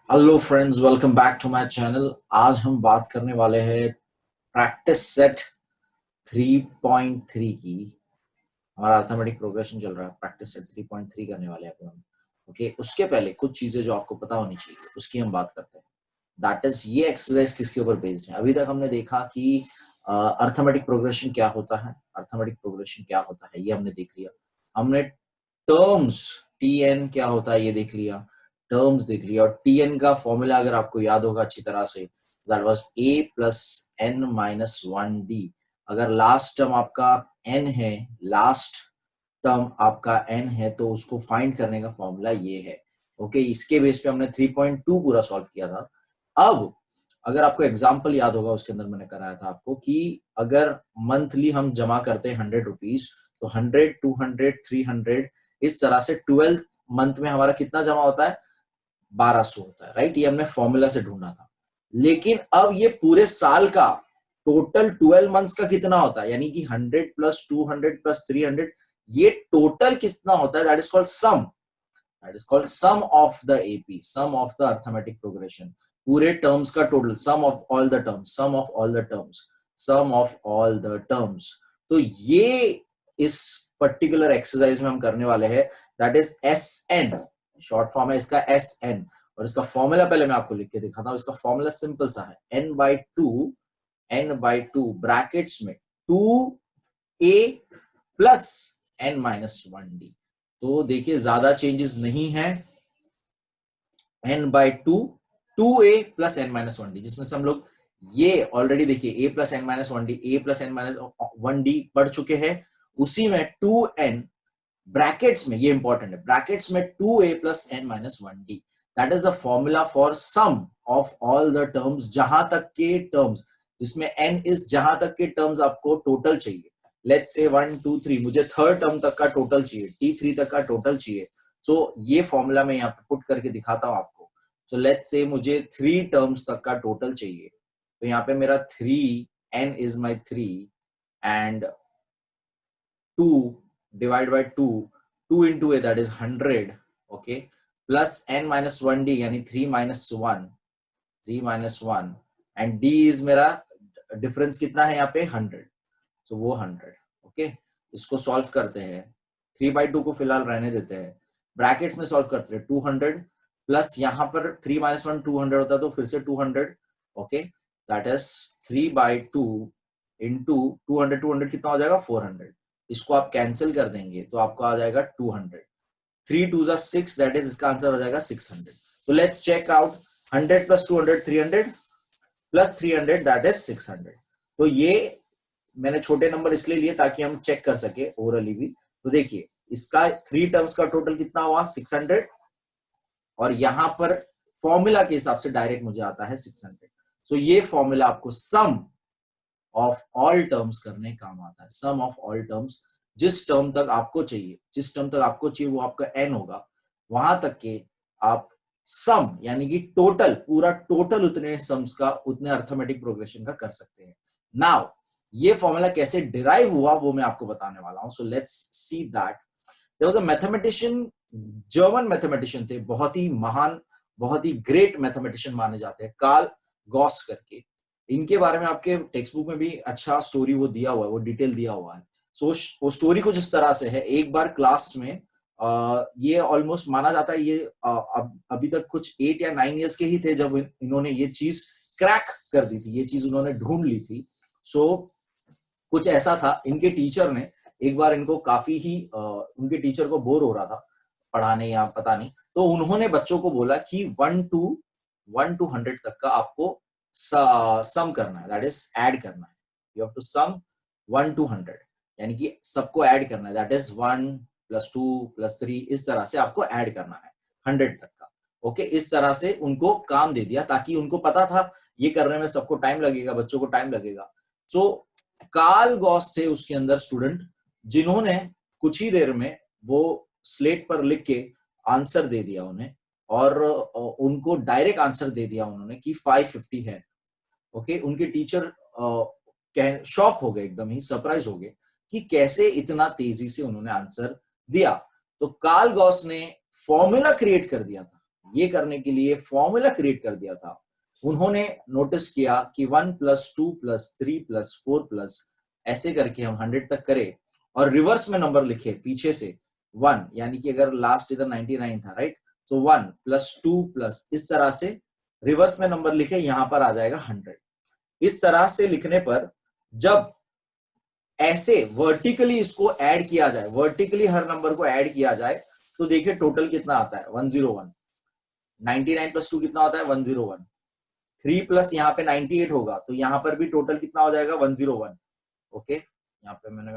Hello friends, welcome back to my channel. आज हम बात करने वाले हैं प्रैक्टिस सेट 3.3 की। हमारा अर्थमेटिक प्रोग्रेशन चल रहा है, प्रैक्टिस सेट 3.3 करने वाले हैं अपन। ओके, उसके पहले कुछ चीजें जो आपको पता होनी चाहिए उसकी हम बात करते हैं। दैट इज, ये एक्सरसाइज किसके ऊपर बेस्ड है। अभी तक हमने देखा कि अर्थमेटिक प्रोग्रेशन क्या होता है, अर्थमेटिक प्रोग्रेशन क्या होता है ये हमने देख लिया। हमने टर्म्स, टी एन क्या होता है ये देख लिया, टर्म्स देख लिया। और टी एन का फॉर्मूला अगर आपको याद होगा अच्छी तरह से, that was A plus N minus one D. अगर लास्ट टर्म आपका एन है, लास्ट टर्म आपका एन है, तो उसको फाइंड करने का फॉर्मूला ये है। ओके, इसके बेस पे हमने 3.2 पूरा सॉल्व किया था। अब अगर आपको एग्जाम्पल याद होगा, उसके अंदर मैंने कराया था आपको कि अगर मंथली हम जमा करते हैं 100 रुपीज, तो 100, 200, 300, इस तरह से 12 मंथ में हमारा कितना जमा होता है, 1200 होता है। राइट, ये हमने फॉर्मूला से ढूंढा था। लेकिन अब ये पूरे साल का टोटल 12 मंथ्स का कितना होता है, यानी कि 100 प्लस 200 प्लस 300, ये टोटल कितना होता है, that is called sum. That is called sum of the AP, sum of the arithmetic progression. पूरे टर्म्स का total, sum of all the terms, sum of all the terms, sum of all the terms. तो ये इस particular exercise में हम करने वाले हैं। That is S N, short form है इसका एस एन। और इसका फॉर्मूला पहले मैं आपको लिख के दिखाता हूं। इसका फॉर्मूला सिंपल सा है, n/2 ब्रैकेट्स में 2a प्लस n-1d। तो देखिए ज्यादा चेंजेस नहीं है। n/2, 2a प्लस n-1d, जिसमें से हम लोग ये ऑलरेडी देखिए a plus n-1d, a plus n-1d पढ़ चुके हैं। उसी में 2n ब्रैकेट्स में, ये इंपॉर्टेंट है, ब्रैकेट्स में 2a plus n-1d। That is the formula for sum of all the terms, जहां तक के टर्म्स, जिसमें n इज जहां तक के टर्म्स आपको टोटल चाहिए। लेट्स से 1 2 3, मुझे थर्ड टर्म तक का टोटल चाहिए, t3 तक का टोटल चाहिए। सो ये फॉर्मूला मैं यहाँ पे पुट करके दिखाता हूं आपको। सो लेट्स से मुझे 3 टर्म्स तक का टोटल चाहिए। तो यहाँ पे मेरा 3, n is my 3, and 2 divide by 2, 2 into a, that is 100, okay, plus n-1d यानी 3 minus 1, 3 minus 1, and d is मेरा डिफरेंस कितना है यहाँ पे 100, so वो 100। ओके, इसको सॉल्व करते हैं। 3/2 को फिलहाल रहने देते हैं, ब्रैकेट्स में सॉल्व करते हैं। 200 प्लस यहाँ पर 3 minus 1 200 होता है, तो फिर से 200। ओके, दैट इज 3/2 इंटू 200, 200 कितना हो जाएगा 400। इसको आप कैंसिल कर देंगे तो आपको आ जाएगा 200। 3 2 जा 6, दैट इज इसका आंसर हो जाएगा 600। तो let's check out, 100 plus 200 300 plus 300 that is 600। तो ये मैंने छोटे नंबर इसलिए लिए ताकि हम चेक कर सके ओरली भी। तो देखिए इसका 3 टर्म्स का टोटल कितना हुआ 600, और यहां पर फॉर्मूला के हिसाब से डायरेक्ट मुझे आता है 600। सो ये फॉर्मूला आपको सम ऑफ ऑल टर्म्स करने काम आता है। सम ऑफ ऑल टर्म्स, जिस टर्म तक आपको चाहिए, जिस टर्म तक आपको चाहिए वो आपका एन होगा, वहां तक के आप सम यानी कि टोटल, पूरा टोटल उतने सम्स का, उतने अर्थमेटिक प्रोग्रेशन का कर सकते हैं। नाउ ये फॉर्मूला कैसे डिराइव हुआ वो मैं आपको बताने वाला हूं। So let's see that there was a mathematician, German mathematician थे, बहुत ही महान, बहुत ही ग्रेट मैथमेटिशियन माने जाते हैं, कार्ल गॉस करके। इनके बारे में आपके टेक्स्ट बुक में भी अच्छा स्टोरी वो दिया हुआ है, वो डिटेल दिया हुआ है। सो वो स्टोरी कुछ इस तरह से है। एक बार क्लास में ये ऑलमोस्ट माना जाता है ये अभी तक कुछ 8 या 9 इयर्स के ही थे जब इन्होंने ये चीज क्रैक कर दी थी, ये चीज उन्होंने ढूंढ ली थी। सो कुछ ऐसा था, इनके टीचर ने एक बार इनको काफी ही उनके टीचर को बोर हो रहा था पढ़ाने या पता नहीं, तो उन्होंने बच्चों को बोला कि 1 to 100 तक का आपको सम करना है, दैट इज ऐड करना है। You have to sum 1 to 100, यानी कि सबको ऐड करना है, दैट इज 1 + 2 + 3, इस तरह से आपको ऐड करना है 100 तक का। ओके, इस तरह से उनको काम दे दिया ताकि उनको पता था ये करने में सबको टाइम लगेगा, बच्चों को टाइम लगेगा। सो कार्ल गॉस थे उसके अंदर स्टूडेंट, जिन्होंने कुछ ही देर में वो स्लेट पर लिख के आंसर दे दिया उन्हें, और उनको डायरेक्ट आंसर दे दिया उन्होंने कि 550 है। ओके, उनके टीचर शॉक हो गए, एकदम ही सरप्राइज हो गए कि कैसे इतना तेजी से उन्होंने आंसर दिया। तो कार्ल गॉस ने फॉर्मूला क्रिएट कर दिया था, ये करने के लिए फॉर्मूला क्रिएट कर दिया था। उन्होंने नोटिस किया कि 1 + 2 + 3 + 4 प्लस ऐसे करके हम 100 तक करें और रिवर्स में नंबर लिखे पीछे से 1, यानी कि अगर लास्ट इधर 99 था, राइट, तो 1 + 2 प्लस इस तरह से रिवर्स में नंबर लिखे, यहां पर आ जाएगा 100। इस तरह से लिखने पर जब ऐसे वर्टिकली इसको ऐड किया जाए, वर्टिकली हर नंबर को ऐड किया जाए, तो देखिए टोटल कितना आता है 101। 99 + 2 कितना होता है 101। 3 प्लस यहाँ पे 98 होगा, तो यहाँ पर भी टोटल कितना हो जाएगा 101। ओके, यहाँ पे मैंने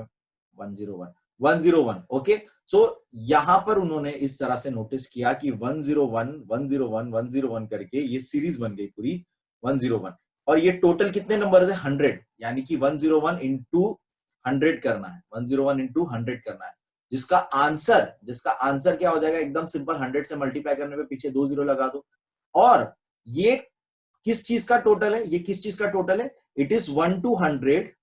101 ओके। सो यहाँ पर उन्होंने इस तरह से नोटिस किया कि 101 101 101 करके ये सीरीज बन गई पूरी 101, और ये टोटल कितने नंबर है 100, यानी कि 101 इंटू 100 करना है, 101 इंटू 100 करना है, जिसका आंसर क्या हो जाएगा, एकदम सिंपल, 100 से मल्टीप्लाई करने पे पीछे 2 जीरो लगा दो। और ये किस चीज का टोटल है, ये किस चीज का टोटल है, इट इज 1 to 100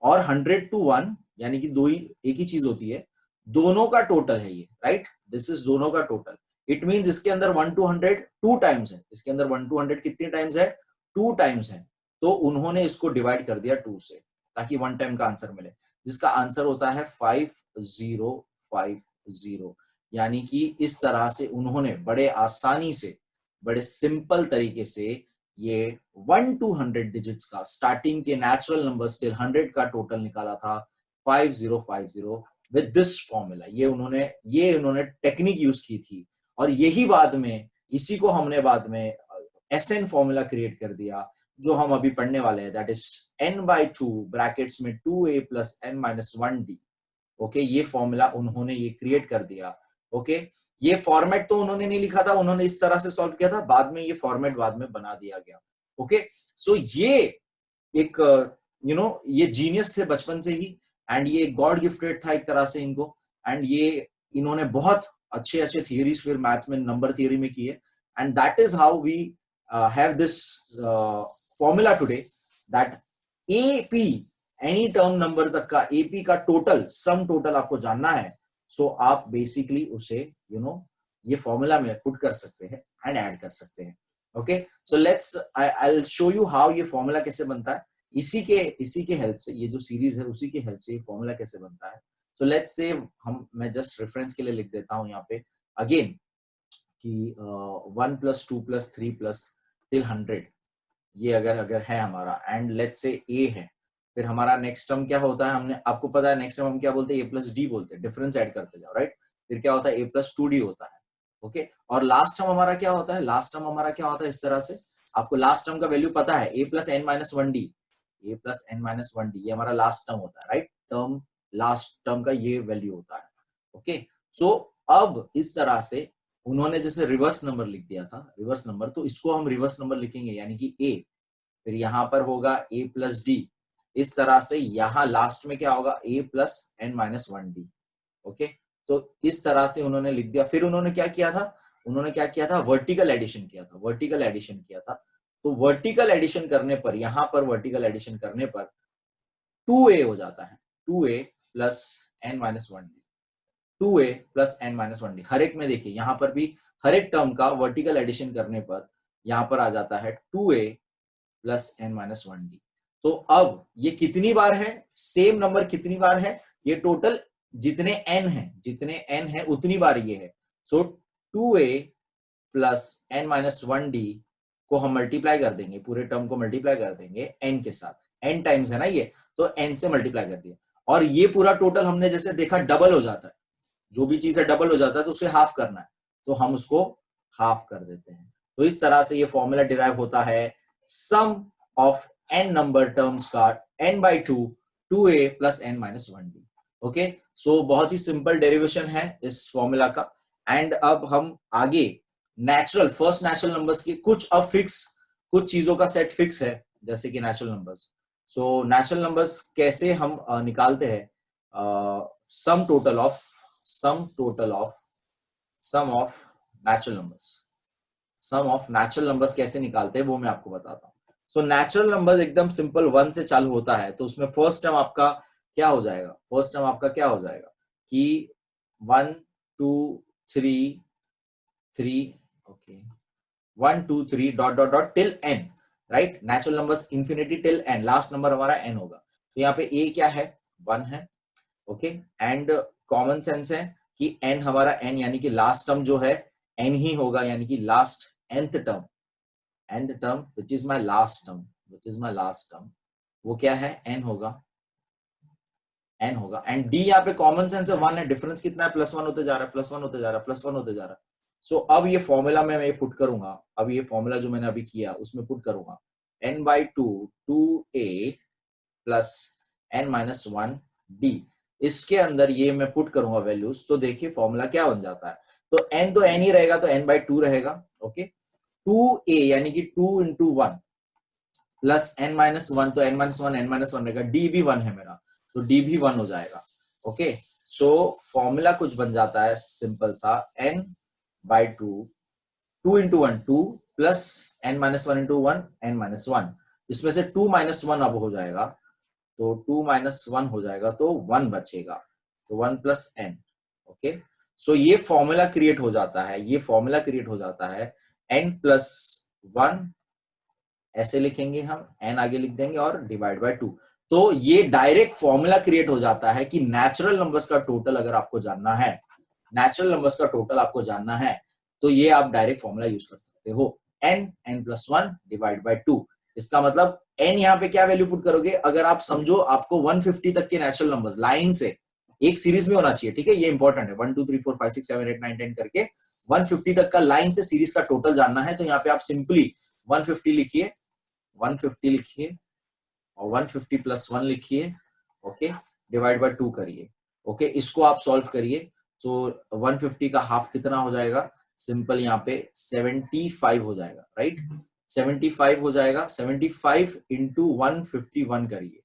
और 100 to 1, यानी कि दो ही एक ही चीज होती है, दोनों का टोटल है ये, राइट, दिस इज दोनों का टोटल। इट मींस इसके अंदर 1 to 100 2 टाइम्स है, इसके अंदर 1 to 100 कितने टाइम्स है 2 टाइम्स है, तो उन्होंने इसको डिवाइड कर दिया 2 से ताकि 1 टाइम का आंसर मिले, जिसका आंसर होता है 5050, यानी कि इस तरह से उन्होंने बड़े आसानी से, बड़े सिंपल तरीके से ये 1 to 100 डिजिट्स का स्टार्टिंग के नेचुरल नंबर टिल 100 का टोटल निकाला था 5050 विद दिस फॉर्मूला। ये उन्होंने टेक्निक यूज की थी, और यही बाद में, इसी को हमने बाद में SN फॉर्मूला क्रिएट कर दिया, जो हम अभी पढ़ने वाले हैं, दैट इज n/2 ब्रैकेट्स में 2a + n-1d। ओके, ये फॉर्मूला उन्होंने ये क्रिएट कर दिया। ओके, ये फॉर्मेट तो उन्होंने नहीं लिखा था, उन्होंने इस तरह से सॉल्व किया था, बाद में ये फॉर्मेट बाद में बना दिया गया। ओके, सो ये एक ये जीनियस थे बचपन से ही, एंड ये गॉड गिफ्टेड था एक तरह से इनको, एंड ये इन्होंने बहुत अच्छे अच्छे थियरीज फिर मैथ्स में, नंबर थियरी में किए, and that is how we have this formula today, that AP, any term number तक का एपी का टोटल, सम टोटल आपको जानना है, सो आप बेसिकली उसे ये फॉर्मूला में पुट कर सकते हैं एंड ऐड कर सकते हैं। Okay, so let's I will show you how ये फॉर्मूला कैसे बनता है, इसी के हेल्प से, ये जो सीरीज है उसी के हेल्प से ये फॉर्मूला कैसे बनता है। सो लेट्स से मैं जस्ट रेफरेंस के लिए लिख देता हूं यहाँ पे अगेन कि 1 + 2 + 3 + till 100, ये अगर है हमारा, एंड लेट्स से a है, फिर हमारा नेक्स्ट टर्म क्या होता है, हमने आपको पता है नेक्स्ट टर्म हम क्या बोलते हैं, a + d बोलते हैं, डिफरेंस ऐड करते जाओ, राइट, फिर क्या होता है a + 2d होता है। ओके, और लास्ट टर्म हमारा क्या होता है, इस तरह से, आपको लास्ट टर्म का वैल्यू पता है, a + n-1d, ये हमारा लास्ट टर्म होता है, राइट, लास्ट टर्म का ये वैल्यू होता है। ओके, सो अब इस तरह से उन्होंने जैसे रिवर्स नंबर लिख दिया था, रिवर्स नंबर, तो इसको हम रिवर्स नंबर लिखेंगे, यानी कि a, फिर यहां पर होगा a + d, इस तरह से यहां लास्ट में क्या होगा a + n-1d। ओके, तो इस तरह से उन्होंने लिख दिया। फिर उन्होंने क्या किया था, वर्टिकल एडिशन किया था, तो वर्टिकल एडिशन करने पर, यहां पर वर्टिकल एडिशन करने पर 2a हो जाता है, 2a + n-1d, 2a + n-1d, हर एक में देखिए, यहां पर भी हर एक टर्म का वर्टिकल एडिशन करने पर यहां पर आ जाता है 2a + n-1d। तो अब ये कितनी बार है, सेम नंबर कितनी बार है, ये टोटल जितने n है उतनी बार ये है। सो 2a + n-1d को हम मल्टीप्लाई कर देंगे, पूरे टर्म को मल्टीप्लाई कर देंगे n के साथ, n टाइम्स है ना ये, तो n से मल्टीप्लाई कर दिया, और ये पूरा टोटल हमने जैसे देखा डबल हो जाता है, जो भी चीज है डबल हो जाता है, तो उसे हाफ करना है, तो हम उसको हाफ कर देते हैं। तो इस तरह से ये फॉर्मूला डिराइव होता है, sum of n number terms का n/2 2a + n-1d। ओके, सो बहुत ही सिंपल डेरिवेशन है इस फॉर्मूला का। एंड अब हम आगे फर्स्ट नेचुरल नंबर्स की कुछ चीजों का सेट फिक्स है, जैसे कि natural numbers. So natural numbers कैसे हम निकालते हैं, सम ऑफ नेचुरल नंबर्स कैसे निकालते हैं वो मैं आपको बताता हूँ। सो नेचुरल नंबर्स एकदम सिंपल 1 से चालू होता है, तो उसमें फर्स्ट टर्म आपका क्या हो जाएगा कि 1 2 3 okay 1 2 3 dot dot dot till n, right? Natural numbers infinity till n, last number हमारा n होगा। तो यहाँ पे a क्या है? 1 है, ओके। एंड कॉमन सेंस है कि n हमारा n यानी कि लास्ट टर्म जो है n ही होगा, यानी कि last nth term which is my last term, वो क्या है? n होगा। एंड d यहाँ पे कॉमन सेंस है 1 है, डिफरेंस कितना है? +1 होते जा रहा है, +1 होते जा रहा है, +1 होते जा रहा है। सो अब ये फॉर्मूला में मैं पुट करूंगा, अब ये फॉर्मूला जो मैंने अभी किया उसमें पुट करूंगा n/2 2a plus n-1 d, इसके अंदर ये मैं पुट करूंगा वैल्यूज, तो देखिए फॉर्मूला क्या बन जाता है। तो n ही रहेगा, तो n/2 रहेगा, ओके। 2a यानी कि 2 into 1 प्लस n-1, तो n-1 रहेगा, d भी 1 है मेरा, तो d भी 1 हो जाएगा, ओके। सो फॉर्मूला कुछ बन जाता है सिंपल सा, n/2 2 into 1 2 plus n-1 into 1 n-1, इसमें से 2 - 1 अब हो जाएगा, तो 2 - 1 हो जाएगा, तो 1 बचेगा, तो 1 प्लस n, ओके। सो ये फॉर्मूला क्रिएट हो जाता है, n+1 ऐसे लिखेंगे हम, n आगे लिख देंगे और डिवाइड बाय 2। तो ये डायरेक्ट फॉर्मूला क्रिएट हो जाता है कि नेचुरल नंबर्स का टोटल अगर आपको जानना है, तो ये आप डायरेक्ट फॉर्मूला यूज कर सकते हो, n+1 डिवाइड बाय 2। इसका मतलब n यहाँ पे क्या वैल्यू पुट करोगे? अगर आप समझो आपको 150 तक के नेचुरल नंबर्स लाइन से एक सीरीज में होना चाहिए, ठीक है, ये इंपॉर्टेंट है, 1 2 3 4 5 6 7 8 9 10 करके 150 तक का लाइन से सीरीज का टोटल जानना है, तो यहाँ पे आप सिंपली 150 लिखिए, 150 लिखिए और 150 + 1 लिखिए, ओके, डिवाइड बाय 2 करिए, ओके। इसको आप सॉल्व करिए, तो 150 का हाफ कितना हो जाएगा? सिंपल यहाँ पे 75 हो जाएगा, राइट? 75 हो जाएगा, 75 into 151 करिए,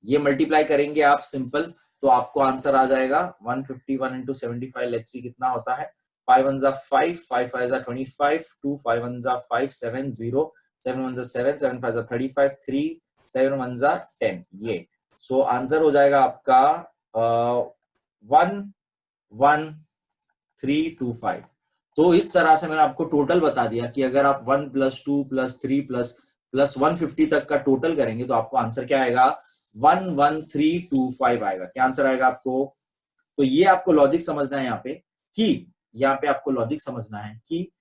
ये मल्टीप्लाई करेंगे आप सिंपल, तो आपको आंसर आ जाएगा 151 into 75, लेट्स सी कितना होता है। 5 1 5, 5 5 25, 2 5 1 5 7 0, 7 1 7, 7 5 35, 3 7 1 10, ये सो आंसर हो जाएगा आपका 11325। तो इस तरह से मैंने आपको टोटल बता दिया कि अगर आप 1 + 2 + 3 प्लस 150 तक का टोटल करेंगे तो आपको आंसर क्या आएगा? 11325 आएगा। क्या आंसर आएगा आपको? तो ये आपको लॉजिक समझना है यहाँ पे आपको लॉजिक समझना है कि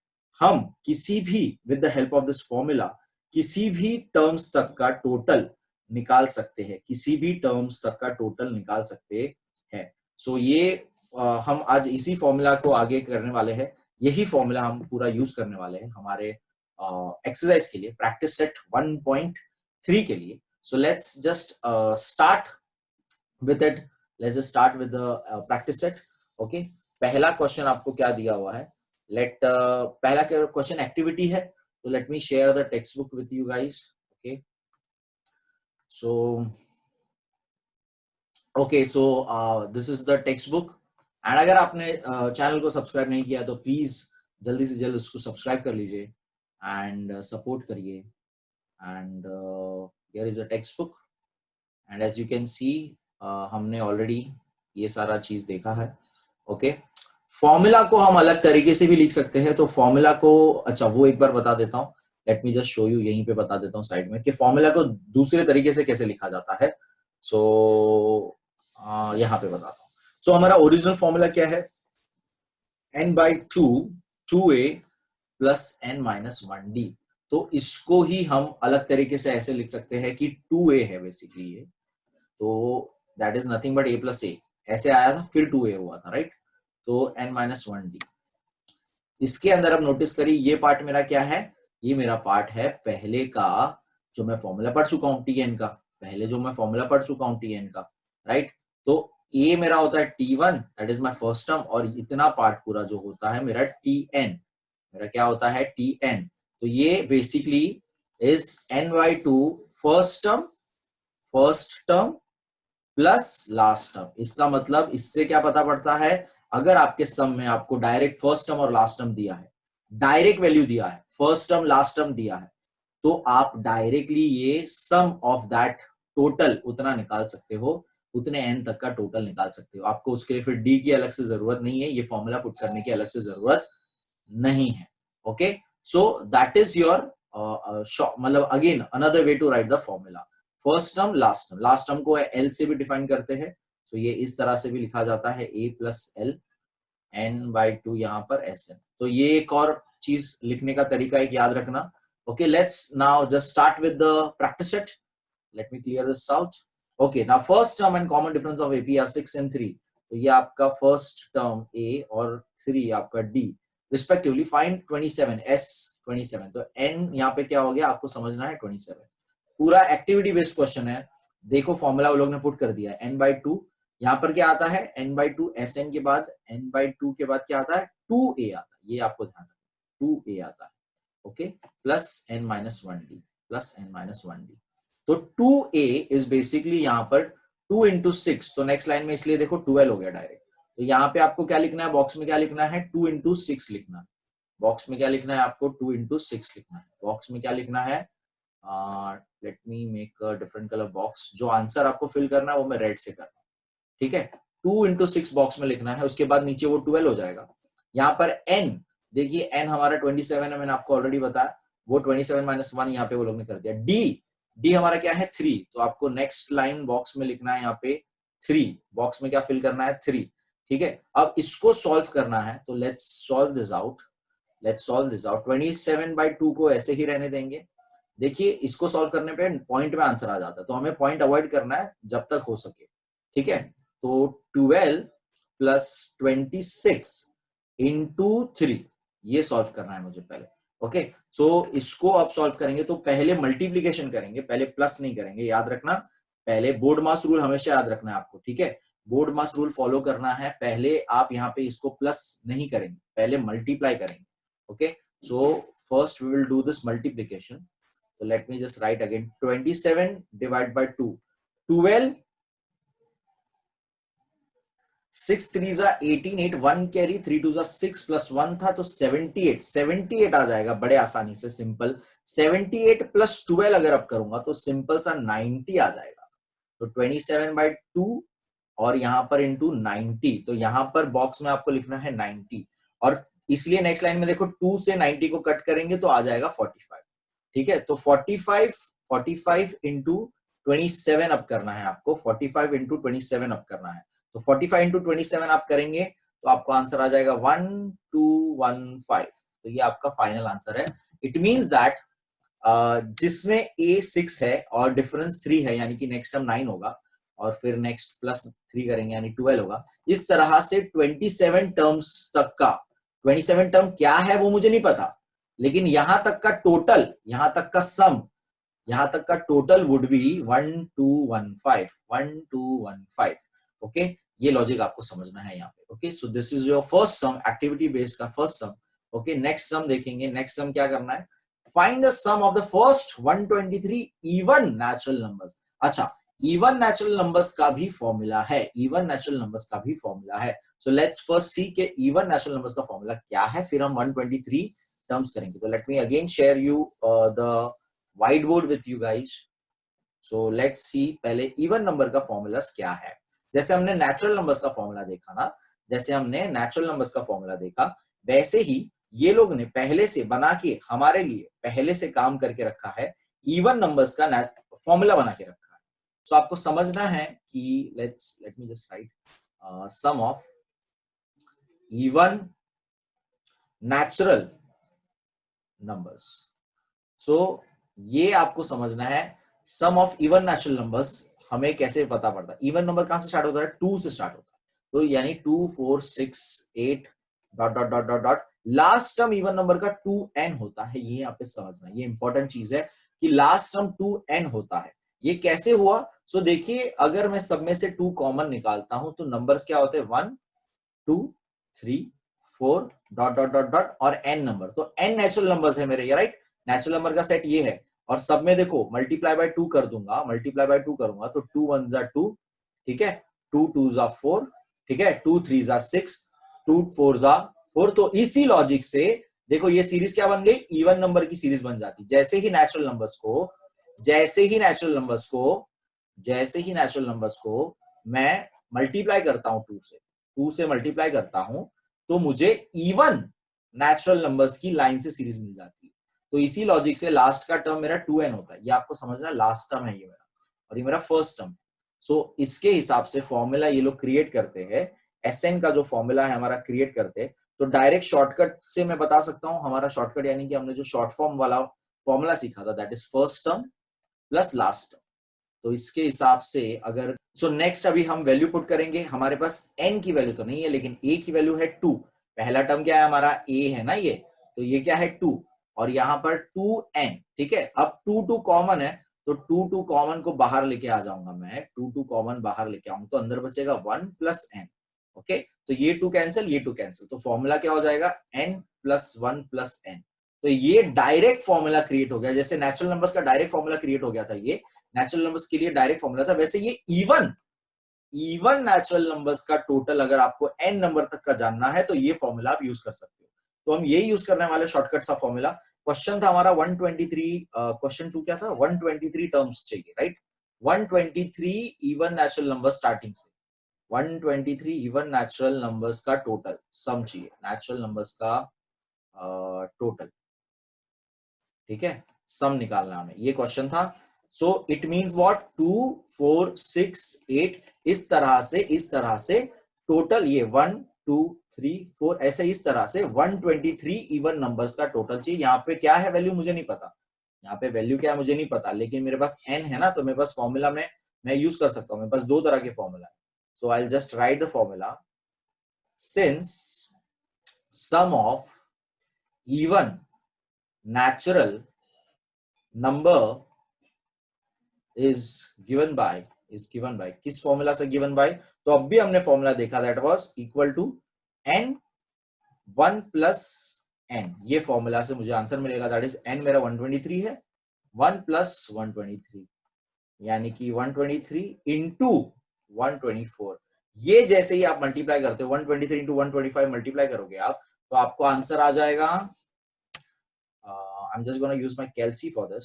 हम किसी भी with the help of this formula किसी भी टर्म्स तक का टोटल निकाल सकते हैं, सो ये हम आज इसी फॉर्मूला को आगे करने वाले हैं, यही फॉर्मूला हम पूरा यूज करने वाले हैं हमारे एक्सरसाइज के लिए, प्रैक्टिस सेट 1.3 के लिए। So let's just start with it, let's start with the practice set, okay. पहला क्वेश्चन आपको क्या दिया हुआ है? पहला क्वेश्चन एक्टिविटी है, तो let me share the text book with you guys, okay. So this is the text book, and अगर आपने चैनल को सब्सक्राइब नहीं किया तो प्लीज जल्दी से जल्द उसको सब्सक्राइब कर लीजिए एंड सपोर्ट करिए। And here is a text book, and as you can see हमने ऑलरेडी ये सारा चीज देखा है, ओके। फॉर्मूला को हम अलग तरीके से भी लिख सकते हैं, तो फॉर्मूला को, अच्छा वो एक बार बता देता हूँ, late me just show you, यहीं पे बता देता हूँ साइड में कि फॉर्मूला को दूसरे तरीके से कैसे लिखा जाता है। सो यहाँ पे बताता हूँ। सो हमारा ओरिजिनल फॉर्मूला क्या है? n/2 2a plus n-1d। तो इसको ही हम अलग तरीके से ऐसे लिख सकते हैं कि 2a है बेसिकली ये, तो that is nothing but a + a, ऐसे आया था फिर 2a हुआ था, राइट? तो n-1d। इसके अंदर अब नोटिस करिए ये पार्ट मेरा क्या है? ये मेरा पार्ट है पहले का जो मैं फॉर्मूला पढ़ चुका हूं tn का, राइट? तो a मेरा होता है t1, that is my first term, और इतना पार्ट पूरा जो होता है मेरा tn, मेरा क्या होता है? tn। तो ये basically is n/2 first term plus last term. इसका मतलब इससे क्या पता पड़ता है? अगर आपके सम में आपको डायरेक्ट फर्स्ट टर्म और लास्ट टर्म दिया है, डायरेक्ट वैल्यू दिया है, फर्स्ट टर्म लास्ट टर्म दिया है, तो आप डायरेक्टली ये सम ऑफ दैट टोटल उतना निकाल सकते हो, उतने n तक का टोटल निकाल सकते हो। आपको उसके लिए फिर d की अलग से जरूरत नहीं है, ये फॉर्मूला पुट करने की अलग से जरूरत नहीं है, okay, so that is your मतलब again another way to write the formula, first term last term को एल से भी डिफाइन करते हैं, तो ये इस तरह से भी लिखा जाता है a प्लस एल n/2 यहाँ पर Sn। तो ये एक और चीज लिखने का तरीका एक याद रखना। Okay, let's now just start with the practice set. Let me clear this out. Okay, now first term and common difference of AP are 6 and 3। तो ये आपका फर्स्ट टर्म A और 3 आपका D रिस्पेक्टिवली। Find 27 S 27। तो N यहाँ पे क्या हो गया आपको समझना है 27। पूरा एक्टिविटी बेस्ड क्वेश्चन है। देखो फॉर्मूला वो लोग ने पुट कर दिया है n/2। यहाँ पर क्या आता है n/2 Sn के बाद n/2 के बाद क्या आता है 2a आता है, ये आपको ध्यान रखना 2a आता है। Okay, plus n-1d plus n-1d। तो 2a इज बेसिकली यहाँ पर 2 into 6। तो नेक्स्ट लाइन में इसलिए देखो 12 हो गया डायरेक्ट। तो यहाँ पे आपको क्या लिखना है, बॉक्स में क्या लिखना है 2 into 6 लिखना है। बॉक्स में क्या लिखना है आपको 2 into 6 लिखना है। बॉक्स में क्या लिखना है, let me make a different colour box. जो आंसर आपको फिल करना है वो मैं रेड से कर रहा हूँ, ठीक है। 2 into 6 बॉक्स में लिखना है, उसके बाद नीचे वो 12 हो जाएगा। यहाँ पर n देखिए n हमारा 27 है, मैंने आपको ऑलरेडी बताया, वो 27 - 1 यहाँ पे वो लोग ने कर दिया। d हमारा क्या है 3। तो आपको नेक्स्ट लाइन बॉक्स में लिखना है यहाँ पे 3। बॉक्स में क्या फिल करना है 3, ठीक है। अब इसको सॉल्व करना है, तो लेट्स सॉल्व दिस आउट। 27/2 को ऐसे ही रहने देंगे। देखिए इसको सॉल्व करने पे पॉइंट में आंसर आ जाता है, तो हमें पॉइंट अवॉइड करना है जब तक हो सके, ठीक है। तो 12 + 26 into 3 ये सॉल्व करना है मुझे पहले। ओके, सो इसको अब सॉल्व करेंगे तो पहले मल्टीप्लीकेशन करेंगे, पहले प्लस नहीं करेंगे, याद रखना। पहले बोर्ड मास रूल हमेशा याद रखना है आपको, ठीक है। बोर्ड मास रूल फॉलो करना है। पहले आप यहाँ पे इसको प्लस नहीं करेंगे, पहले मल्टीप्लाई करेंगे। Okay, so first we will do this multiplication. So let me just write again 27 divided by 2, 12, 6 3s are 18, 8 1 carry, 3 2s are 6 plus 1 था तो 78 आ जाएगा बड़े आसानी से, सिंपल। 78 + 12 अगर आप करूंगा तो सिंपल सा 90 आ जाएगा। तो 27/2 और यहाँ पर इंटू 90। तो यहाँ पर बॉक्स में आपको लिखना है 90, और इसलिए नेक्स्ट लाइन में देखो 2 से 90 को कट करेंगे तो आ जाएगा 45, ठीक है। तो 45 इंटू 27 अब करना है आपको, 45 इंटू 27 अब करना है। तो 45 इंटू 27 आप करेंगे तो आपको आंसर आ जाएगा 1215। तो ये आपका फाइनल आंसर है। इट मींस दैट जिसमें a 6 है और डिफरेंस 3 है, यानी कि नेक्स्ट टर्म 9 होगा और फिर नेक्स्ट +3 करेंगे यानी 12 होगा। इस तरह से 27 टर्म्स तक का, 27 टर्म क्या है वो मुझे नहीं पता, लेकिन यहां तक का टोटल, यहां तक का सम, यहां तक का टोटल वुड बी 1215। ओके, ये लॉजिक आपको समझना है यहाँ पे। Okay, so this is your first sum, activity based का first sum. Okay, next sum देखेंगे। नेक्स्ट सम क्या करना है, find the sum of the first 123 even natural numbers. अच्छा, इवन नेचुरल नंबर्स का भी फॉर्मूला है, इवन नेचुरल नंबर्स का भी फॉर्मूला है। सो लेट्स फर्स्ट सी के इवन नेचुरल नंबर्स का फॉर्मूला क्या है, फिर हम 123 टर्म्स करेंगे। तो let me again share you the white board with you guys. So let's सी पहले इवन नंबर का फॉर्मूला क्या है। जैसे हमने नेचुरल नंबर्स का फॉर्मूला देखा ना, जैसे हमने नेचुरल नंबर्स का फॉर्मूला देखा, वैसे ही ये लोग ने पहले से बना के हमारे लिए पहले से काम करके रखा है, इवन नंबर्स का फॉर्मूला बना के रखा है। सो आपको समझना है कि let me just write sum of even natural numbers. So ये आपको समझना है, sum of even natural numbers हमें कैसे पता पड़ता है। इवन नंबर कहां से स्टार्ट होता है, 2 से स्टार्ट होता है। तो यानी 2 4 6 8 dot dot dot dot dot, last term even number का 2n होता है। ये यहाँ पे समझना, ये इंपॉर्टेंट चीज है कि लास्ट टर्म 2n होता है। ये कैसे हुआ, सो देखिए अगर मैं सब में से 2 कॉमन निकालता हूं तो नंबर्स क्या होते हैं 1 2 3 4 डॉट डॉट डॉट डॉट और n नंबर। तो n नेचुरल नंबर्स है मेरे, ये राइट, नेचुरल नंबर का सेट ये है। और सब में देखो मल्टीप्लाई बाय 2 कर दूंगा, मल्टीप्लाई बाय 2 करूंगा तो 2 1s are 2, ठीक है, 2 2s are 4, ठीक है, 2 3s are 6, 2 4s are 4। तो इसी लॉजिक से देखो ये सीरीज क्या बन गई, इवन नंबर की सीरीज बन जाती। जैसे ही नेचुरल नंबर्स को, जैसे ही नेचुरल नंबर्स को, जैसे ही नेचुरल नंबर्स को मैं मल्टीप्लाई करता हूं 2 से, 2 से मल्टीप्लाई करता हूं तो मुझे इवन नेचुरल नंबर्स की लाइन से सीरीज मिल जाती है। तो इसी लॉजिक से लास्ट का टर्म मेरा 2n होता है, ये आपको समझना, लास्ट टर्म है ये मेरा और ये मेरा फर्स्ट टर्म। सो इसके हिसाब से फॉर्मूला ये लोग क्रिएट करते हैं, Sn का जो फॉर्मूला है हमारा क्रिएट करते हैं। तो डायरेक्ट शॉर्टकट से मैं बता सकता हूं, हमारा शॉर्टकट यानी कि हमने जो शॉर्ट फॉर्म वाला फॉर्मूला सीखा था, that is first term plus last term. तो इसके हिसाब से अगर नेक्स्ट अभी हम वैल्यू पुट करेंगे, हमारे पास n की वैल्यू तो नहीं है लेकिन a की वैल्यू है 2। पहला टर्म क्या है हमारा, a है ना ये, तो ये क्या है 2 और यहाँ पर 2n, ठीक है। अब 2 कॉमन है तो 2 कॉमन को बाहर लेके आ जाऊंगा मैं, 2 कॉमन बाहर लेके आऊंगा तो अंदर बचेगा 1 प्लस n। ओके, तो ये 2 कैंसिल, ये 2 कैंसिल, तो फॉर्मूला क्या हो जाएगा, n प्लस 1 प्लस n। तो ये डायरेक्ट फॉर्मूला क्रिएट हो गया, जैसे नेचुरल नंबर्स का डायरेक्ट फॉर्मूला क्रिएट हो गया था, ये नेचुरल नंबर्स के लिए डायरेक्ट फॉर्मूला था, वैसे ये इवन नेचुरल नंबर्स का टोटल अगर आपको n नंबर तक का जानना है तो ये फॉर्मूला आप यूज कर सकते हो। तो हम यही यूज करने वाले शॉर्टकट सा फॉर्मूला। क्वेश्चन था हमारा 123, क्वेश्चन 2 क्या था, 123 टर्म्स चाहिए, right. 123 even natural number starting से, 123 इवन नेचुरल नंबर्स का टोटल सम चाहिए, नेचुरल नंबर्स का टोटल, ठीक है, सम निकालना हमें, ये क्वेश्चन था। सो इट मींस व्हाट, 2 4 6 8, इस तरह से टोटल ये 1 2 3 4 ऐसे इस तरह से 123 इवन नंबर्स का टोटल चाहिए। यहाँ पे क्या है वैल्यू मुझे नहीं पता, यहाँ पे वैल्यू क्या है मुझे नहीं पता, लेकिन मेरे पास n है ना, तो मेरे पास फॉर्मूला में मैं यूज कर सकता हूँ, मेरे पास दो तरह के फॉर्मूला है। So I will just write the formula, since sum of even natural number is given by किस फॉर्मूला से given by, तो अब भी हमने फॉर्मूला देखा, that was equal to n 1 plus n, ये फॉर्मूला से मुझे आंसर मिलेगा, दैट इज n मेरा 123 है, 1 प्लस 123 यानी कि 123 इंटू 124। ये जैसे ही आप मल्टीप्लाई करते हो 123 इंटू 125 मल्टीप्लाई करोगे आप, तो आपको आंसर आ जाएगा, I am just gonna use my calci for this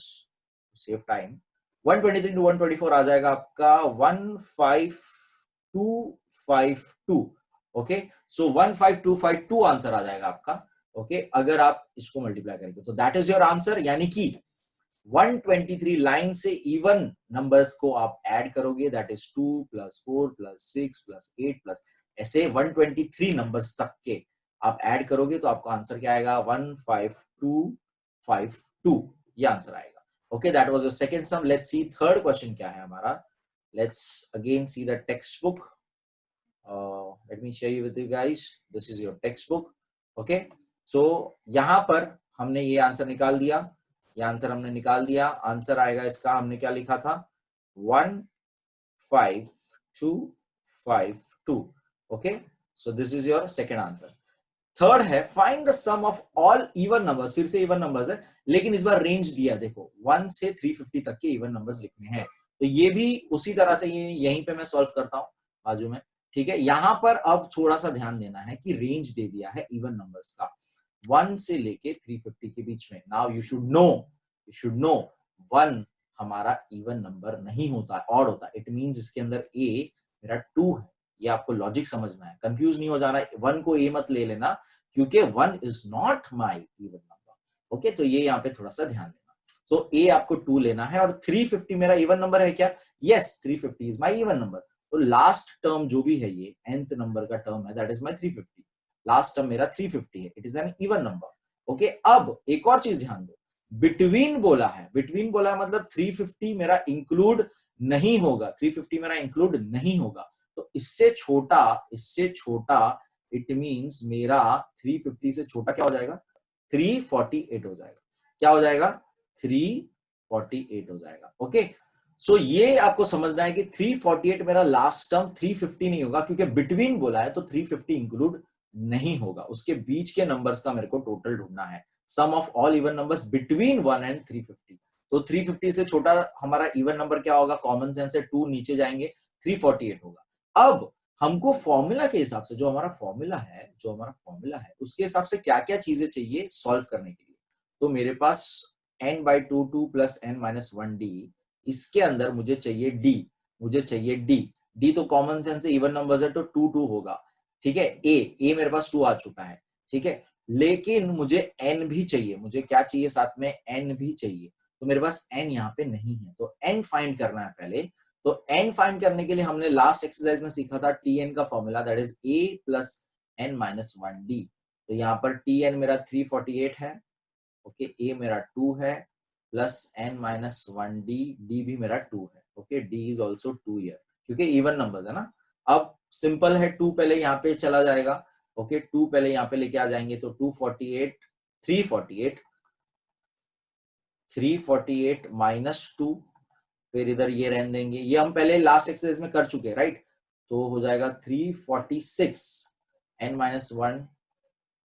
save time, 123 to 124 आ जाएगा आपका 15252। ओके, सो 15252 आंसर आ जाएगा आपका। ओके, अगर आप इसको मल्टीप्लाई करेंगे तो दैट इज योर आंसर, यानी कि 123 लाइन से इवन नंबर्स को आप ऐड करोगे, that is 2 plus 4 plus 6 plus 8 plus ऐसे 123 नंबर्स तक के आप ऐड करोगे तो आपका आंसर क्या आएगा, 15252, ये आंसर आएगा। Okay, that was the second sum. Let's see third question क्या है हमारा. Let's again see the textbook. Let me share you with you guys. This is your textbook. Okay, so यहाँ पर हमने ये आंसर निकाल दिया, ये आंसर हमने निकाल दिया। आंसर आएगा इसका, हमने क्या लिखा था, 15252. Okay, so this is your second answer. Third है find the sum of all even numbers, फिर से इवन नंबर्स है लेकिन इस बार रेंज दिया, देखो 1 से 350 तक के इवन नंबर्स लिखने हैं, तो ये भी उसी तरह से यहीं पे मैं सॉल्व करता हूं बाजू में, ठीक है। यहां पर अब थोड़ा सा ध्यान देना है कि रेंज दे दिया है इवन नंबर्स का 1 से लेके 350 के बीच में। नाउ यू शुड नो 1 हमारा इवन नंबर नहीं होता, ऑड होता है, इट मींस इसके अंदर a मेरा 2 है, ये आपको लॉजिक समझना है, कंफ्यूज नहीं हो जाना, 1 को a मत ले लेना क्योंकि 1 is not my even number. Okay, तो ये यहाँ पे थोड़ा सा ध्यान देना। तो a आपको 2 लेना है और 350 मेरा इवन नंबर है क्या, yes 350 is my even number. तो लास्ट टर्म जो भी है ये nth नंबर का टर्म है, that is my 350, last term मेरा 350 है, it is an even number. Okay, अब एक और चीज ध्यान दो, बिटवीन बोला है, बिटवीन बोला है मतलब 350 मेरा इंक्लूड नहीं होगा, 350 मेरा इंक्लूड नहीं होगा, तो इससे छोटा इट मींस मेरा 350 से छोटा क्या हो जाएगा, 348 हो जाएगा, क्या हो जाएगा, 348 हो जाएगा। ओके, सो ये आपको समझना है कि 348 मेरा लास्ट टर्म 350 नहीं होगा क्योंकि बिटवीन बोला है तो 350 इंक्लूड नहीं होगा, उसके बीच के नंबर्स का मेरे को टोटल ढूंढना है, sum of all even numbers between 1 and 350। तो 350 से छोटा हमारा इवन नंबर क्या होगा, कॉमन सेंस से 2 नीचे जाएंगे, 348 होगा। अब हमको फॉर्मूला के हिसाब से, जो हमारा फॉर्मूला है उसके हिसाब से क्या क्या चीजें चाहिए सॉल्व करने के लिए, तो मेरे पास n/2 2 प्लस n-1d, इसके अंदर मुझे चाहिए d तो कॉमन सेंस से इवन नंबर्स है तो 2 2 होगा, ठीक है। a मेरे पास 2 आ चुका है, ठीक है। लेकिन मुझे n भी चाहिए, मुझे क्या चाहिए साथ में, n भी चाहिए, तो मेरे पास n यहाँ पे नहीं है, तो n फाइंड करना है पहले। तो n फाइंड करने के लिए हमने लास्ट एक्सरसाइज में सीखा था tn का formula, that is a plus n minus 1d। तो यहाँ पर tn मेरा 348 है, ओके, a मेरा 2 है, plus n minus 1d, d भी मेरा 2 है, okay, d is also 2 here, क्योंकि इवन नंबर है ना। अब सिंपल है, 2 पहले यहाँ पे चला जाएगा, ओके, 2 पहले यहाँ पे लेके आ जाएंगे, तो 248 348 माइनस 2, फिर इधर ये रहने देंगे, ये हम पहले लास्ट एक्सरसाइज में कर चुके हैं, राइट। तो हो जाएगा 346 n माइनस 1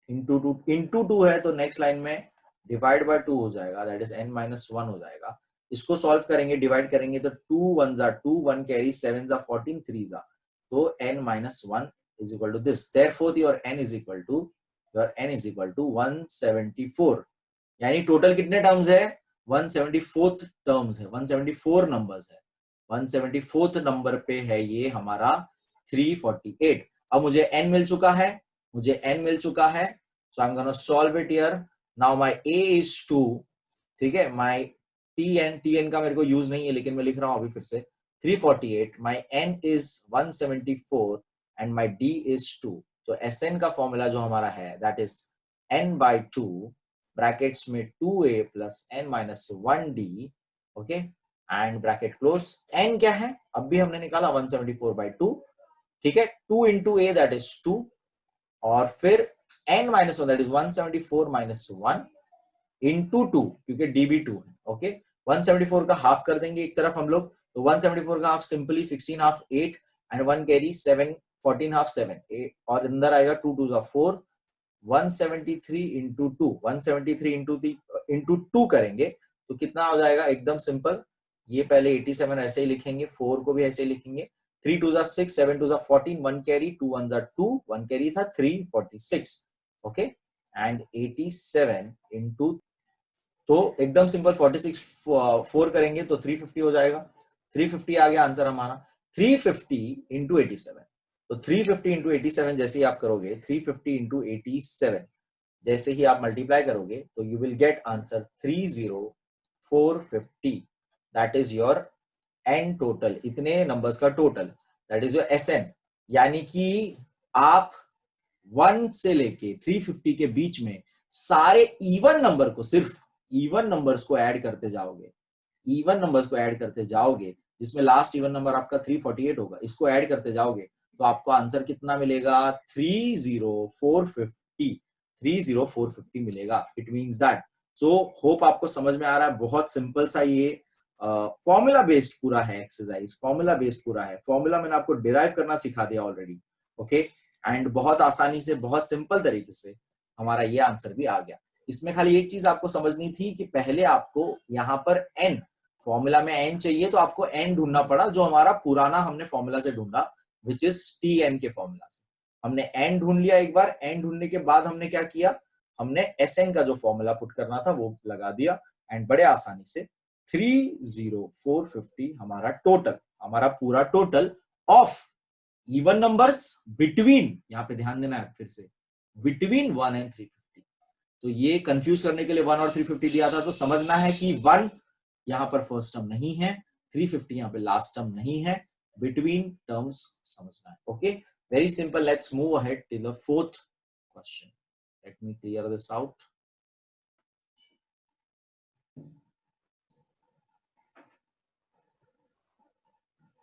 इंटू टू है, तो नेक्स्ट लाइन में डिवाइड बाय 2 हो जाएगा, दैट इज n माइनस 1 हो जाएगा। इसको सॉल्व करेंगे, डिवाइड करेंगे, तो 2 1 जा 2, 1 कैरी, 7 जा 14, 3 जा, तो n minus 1 is equal to this. Therefore, your n is equal to 174. यानी टोटल कितने टर्म्स है, 174 टर्म्स है, 174 नंबर्स है, 174th नंबर पे है ये हमारा 348। अब मुझे n मिल चुका है, so I'm gonna solve it here. Now my a is 2, ठीक है, my tn का मेरे को यूज नहीं है, लेकिन मैं लिख रहा हूं अभी फिर से, 348, my n is 174 and my d is 2। तो Sn का फॉर्मूला जो हमारा है, that is n by 2 brackets में 2a plus n minus 1d, okay, and bracket close. n क्या है, अब भी हमने निकाला 174 by 2, ठीक है, 2 into a that is 2, और फिर n minus 1 that is 174 minus 1 into 2, क्योंकि d भी 2 है, ओके। 174 का हाफ कर देंगे एक तरफ हम लोग, तो 174 का half simply 16 half 8 and 1 carry 7, 14 half 7, और अंदर आएगा 2 2 4, 173 into 2, 173 into 2 करेंगे तो कितना हो जाएगा, एकदम सिंपल, ये पहले 87 ऐसे ही लिखेंगे, 4 को भी ऐसे ही लिखेंगे, 3 2 6, 7 2 14, 1 कैरी, 2 1 2, 1 कैरी था 346, ओके, एंड 87 into, तो एकदम सिंपल 46 4 करेंगे तो 350 हो जाएगा, 350 आ गया आंसर हमारा। 350 into 87, तो 350 into 87 जैसे ही आप करोगे, 350 into 87 जैसे ही आप मल्टीप्लाई करोगे, तो you will get answer 30450, that is your N total, इतने नंबर्स का total, that is your SN. यानी कि आप 1 से लेके 350 के बीच में सारे इवन नंबर को, सिर्फ इवन नंबर्स को ऐड करते जाओगे, जिसमें लास्ट इवन नंबर आपका 348 होगा, इसको ऐड करते जाओगे तो आपको आंसर कितना मिलेगा, 30450 मिलेगा। It means that, so hope आपको समझ में आ रहा है, बहुत सिंपल सा ये फॉर्मूला बेस्ड पूरा है एक्सरसाइज, फॉर्मूला बेस्ड पूरा है, फॉर्मूला मैंने आपको डिराइव करना सिखा दिया ऑलरेडी, ओके, एंड बहुत आसानी से, बहुत सिंपल तरीके से हमारा ये आंसर भी आ गया। इसमें खाली एक चीज आपको समझनी थी कि पहले आपको यहाँ पर n, फॉर्मूला में n चाहिए तो आपको n ढूंढना पड़ा, जो हमारा पुराना हमने फॉर्मूला से ढूंढा, विच इज tn के फॉर्मूला से हमने n ढूंढ लिया। एक बार n ढूंढने के बाद हमने क्या किया, हमने Sn का जो फॉर्मूला पुट करना था वो लगा दिया, एंड बड़े आसानी से 30450 हमारा टोटल, हमारा पूरा total of even numbers between, यहाँ पे ध्यान देना है फिर से, बिटवीन 1 and 350। तो ये कंफ्यूज करने के लिए 1 और 350 दिया था, तो समझना है कि 1 यहाँ पर फर्स्ट टर्म नहीं है, 350 यहाँ पे लास्ट टर्म नहीं है, बिटवीन टर्म्स समझना है, okay, very simple. Let's move ahead to the fourth question, let me clear this out.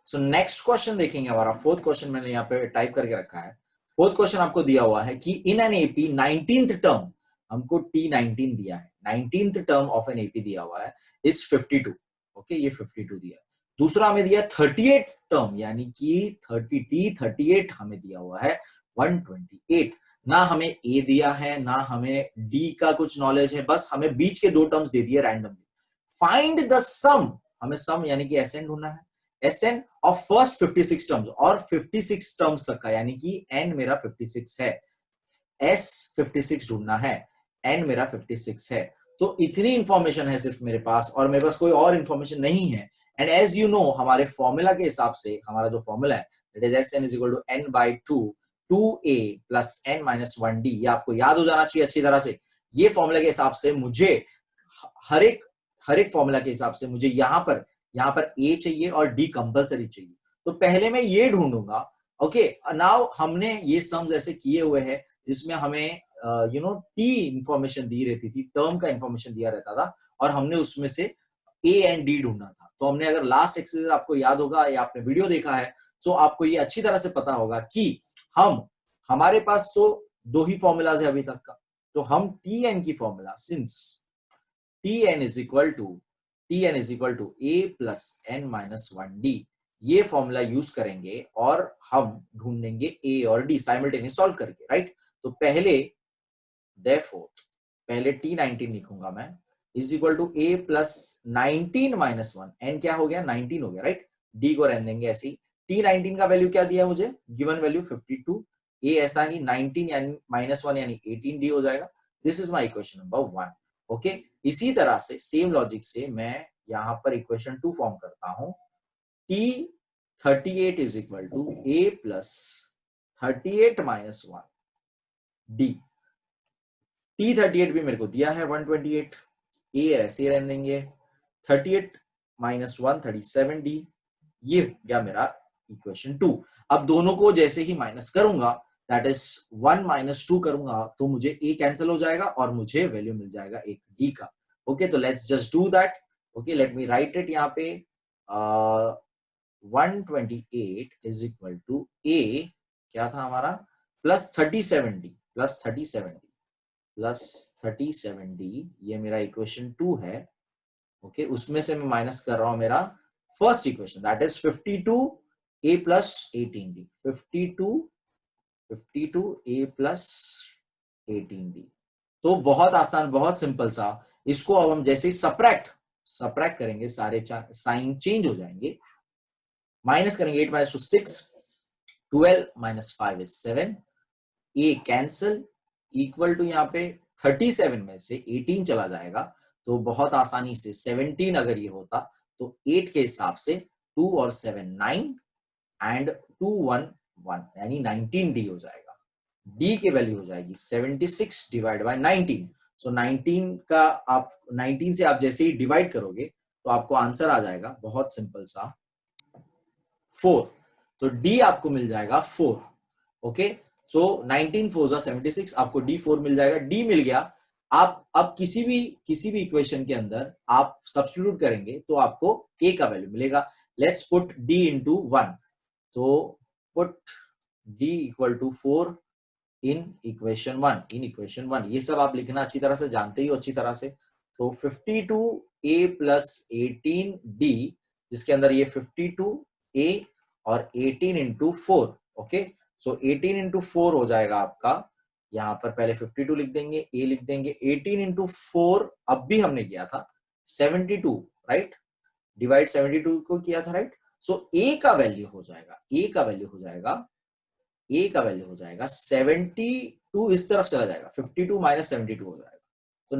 So next question देखेंगे, हमारा फोर्थ क्वेश्चन मैंने यहाँ पे टाइप करके रखा है। फोर्थ क्वेश्चन आपको दिया हुआ है कि इन एन एपी 19th टर्म, हमको T19 दिया है, 19th term of an AP दिया हुआ है इज 52, ओके, ये 52 दिया है। दूसरा हमें दिया 38th टर्म, यानी कि 38 हमें दिया हुआ है 128। ना हमें ए दिया है, ना हमें डी का कुछ नॉलेज है, बस हमें बीच के दो टर्म्स दे दिए रैंडमली। फाइंड द सम, हमें सम यानी कि एसएन ढूंढना है, एसएन ऑफ फर्स्ट 56 टर्म्स, और 56 टर्म्स तक का, यानी कि एन मेरा 56 है, एस 56 ढूंढना है, एन मेरा 56 है। तो इतनी इंफॉर्मेशन है सिर्फ मेरे पास, और मेरे पास कोई और इंफॉर्मेशन नहीं है। एंड एज यू नो, हमारे फॉर्मूला के हिसाब से, हमारा जो फॉर्मूला है that is S N is equal to N by 2, 2a plus n minus 1d, ये आपको याद हो जाना चाहिए अच्छी तरह से। ये फॉर्मूला के हिसाब से मुझे हर एक फॉर्मूला के हिसाब से मुझे यहाँ पर a चाहिए और d कंपलसरी चाहिए। तो पहले मैं ये ढूंढूंगा। ओके, नाउ हमने ये सम्स ऐसे किए हुए हैं जिसमें हमें टी इंफॉर्मेशन दी रहती थी, टर्म का इंफॉर्मेशन दिया रहता था और हमने उसमें से ए एंड डी ढूंढना था। तो हमने अगर लास्ट एक्सरसाइज आपको याद होगा या आपने वीडियो देखा है तो आपको ये अच्छी तरह से पता होगा कि हमारे पास तो दो ही फॉर्मूलाज है अभी तक का। तो हम टी एन की formula, since T N is equal to A plus N minus 1d, ये फॉर्मूला यूज करेंगे और हम ढूंढेंगे ए और डी साइमल्टेनियस सॉल्व करके, राइट। तो पहले T19 लिखूंगा मैं, is equal to A plus 19 minus 1, N क्या हो गया 19 हो गया, राइट। डी को रहने देंगे ऐसी। T19 का वैल्यू क्या दिया मुझे, गिवन वैल्यू 52, ए ऐसा ही 19 यानी माइनस 1 यानी 18, डी हो जाएगा। This is my equation number 1। Okay, इसी तरह से सेम लॉजिक से मैं यहां पर इक्वेशन 2 फॉर्म करता हूं। T38 is equal to A plus 38 minus 1 D. T38 भी मेरे को दिया है 128, ए ऐसे रहने देंगे, 38 माइनस 1 37d, ये गया मेरा इक्वेशन 2। अब दोनों को जैसे ही माइनस करूंगा, दैट इज 1 माइनस 2 करूंगा, तो मुझे ए कैंसिल हो जाएगा और मुझे वैल्यू मिल जाएगा एक डी का। ओके, तो let's just do that. Okay, late me right it यहाँ पे। 128 इज इक्वल टू ए क्या था हमारा, प्लस 37d प्लस 37d, ये मेरा इक्वेशन 2 है। ओके, उसमें से मैं माइनस कर रहा हूं मेरा first equation, that is 52a plus 18d, 52a plus 18d। तो बहुत आसान, बहुत सिंपल सा। इसको अब हम जैसे ही सब्ट्रैक्ट करेंगे, सारे साइन चेंज हो जाएंगे। माइनस करेंगे 8 minus 2 6, 12 minus 5 is 7, A cancel, equal to यहाँ पे 37 में से 18 चला जाएगा, तो बहुत आसानी से 17 अगर ये होता तो 8 के हिसाब से 2 और 7 9 एंड 2 1 1 यानी 19d हो जाएगा। d की वैल्यू हो जाएगी 76 डिवाइड बाय 19। सो 19 का आप 19 से आप जैसे ही डिवाइड करोगे तो आपको आंसर आ जाएगा बहुत सिंपल सा 4। तो d आपको मिल जाएगा 4। ओके, सो 19 4 76, आपको D4 मिल जाएगा। D मिल गया। आप अब किसी भी इक्वेशन के अंदर आप सब्स्टिट्यूट करेंगे तो आपको A का वैल्यू मिलेगा। लेट्स पुट D इंटू 1, तो put D equal to 4 in equation 1। ये सब आप लिखना अच्छी तरह से जानते ही हो अच्छी तरह से। तो 52A प्लस 18D, जिसके अंदर ये 52A और 18 इंटू 4। ओके, सो 18 इंटू 4 हो जाएगा आपका, यहां पर पहले 52 लिख देंगे, ए लिख देंगे, 18 इंटू 4 अब भी हमने किया था 72, राइट, डिवाइड 72 को किया था, राइट। सो ए का वैल्यू हो जाएगा 72, इस तरफ चला जाएगा, 52 माइनस 72 हो जाएगा, तो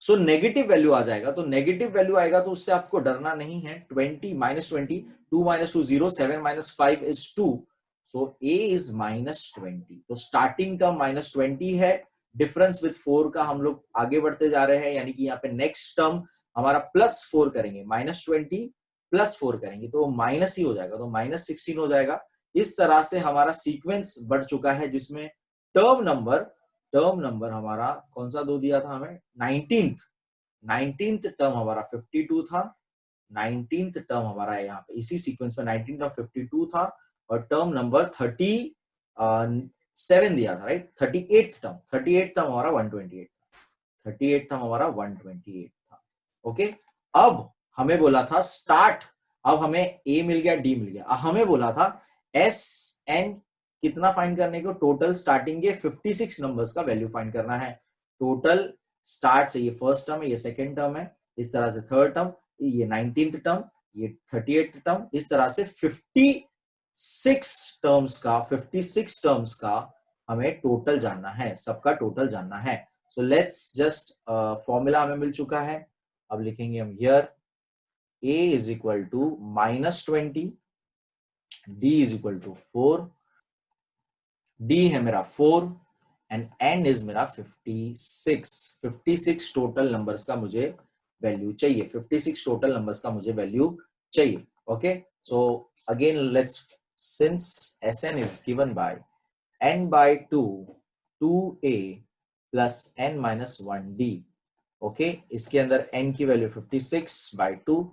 सो नेगेटिव वैल्यू आ जाएगा। तो नेगेटिव वैल्यू आएगा तो उससे आपको डरना नहीं है। 20 minus 20, 2 minus 2 0, 7 minus 5 is 2, so a is minus 20। तो स्टार्टिंग टर्म माइनस 20 है, डिफरेंस विद 4 का हम लोग आगे बढ़ते जा रहे हैं, यानी कि यहाँ पे नेक्स्ट टर्म हमारा प्लस 4 करेंगे, माइनस 20 प्लस 4 करेंगे तो माइनस ही हो जाएगा, तो माइनस 16 हो जाएगा। इस तरह से हमारा सीक्वेंस बढ़ चुका है, जिसमें टर्म नंबर हमारा कौन सा दो दिया था हमें, 19th टर्म हमारा 52 था, 19th टर्म हमारा यहाँ पे इसी सीक्वेंस में 19th टर्म 52 था, और टर्म नंबर 37 दिया था, राइट। 38th टर्म हमारा 128 था, 38th टर्म हमारा 128 था। ओके, अब हमें बोला था स्टार्ट, अब हमें ए मिल गया, डी मिल गया, अब हमें बोला था एस एन कितना फाइंड करने को, टोटल स्टार्टिंग के 56 नंबर्स का वैल्यू फाइंड करना है। टोटल स्टार्ट से ये फर्स्ट टर्म है, ये सेकंड टर्म है, इस तरह से थर्ड टर्म, ये 19th टर्म, ये 38th टर्म, इस तरह से 56 टर्म्स का हमें टोटल जानना है, सबका टोटल जानना है। सो लेट्स जस्ट, फॉर्मूला हमें मिल चुका है, अब लिखेंगे हम here a is equal to -20, d is equal to 4, D है मेरा 4 एंड एन इज मेरा 56 टोटल नंबर्स का मुझे वैल्यू चाहिए, 56 टोटल नंबर्स का मुझे वैल्यू चाहिए. Okay, so again let's, since Sn is given by n by 2 2a plus n minus 1d. Okay, इसके अंदर n की वैल्यू 56 by 2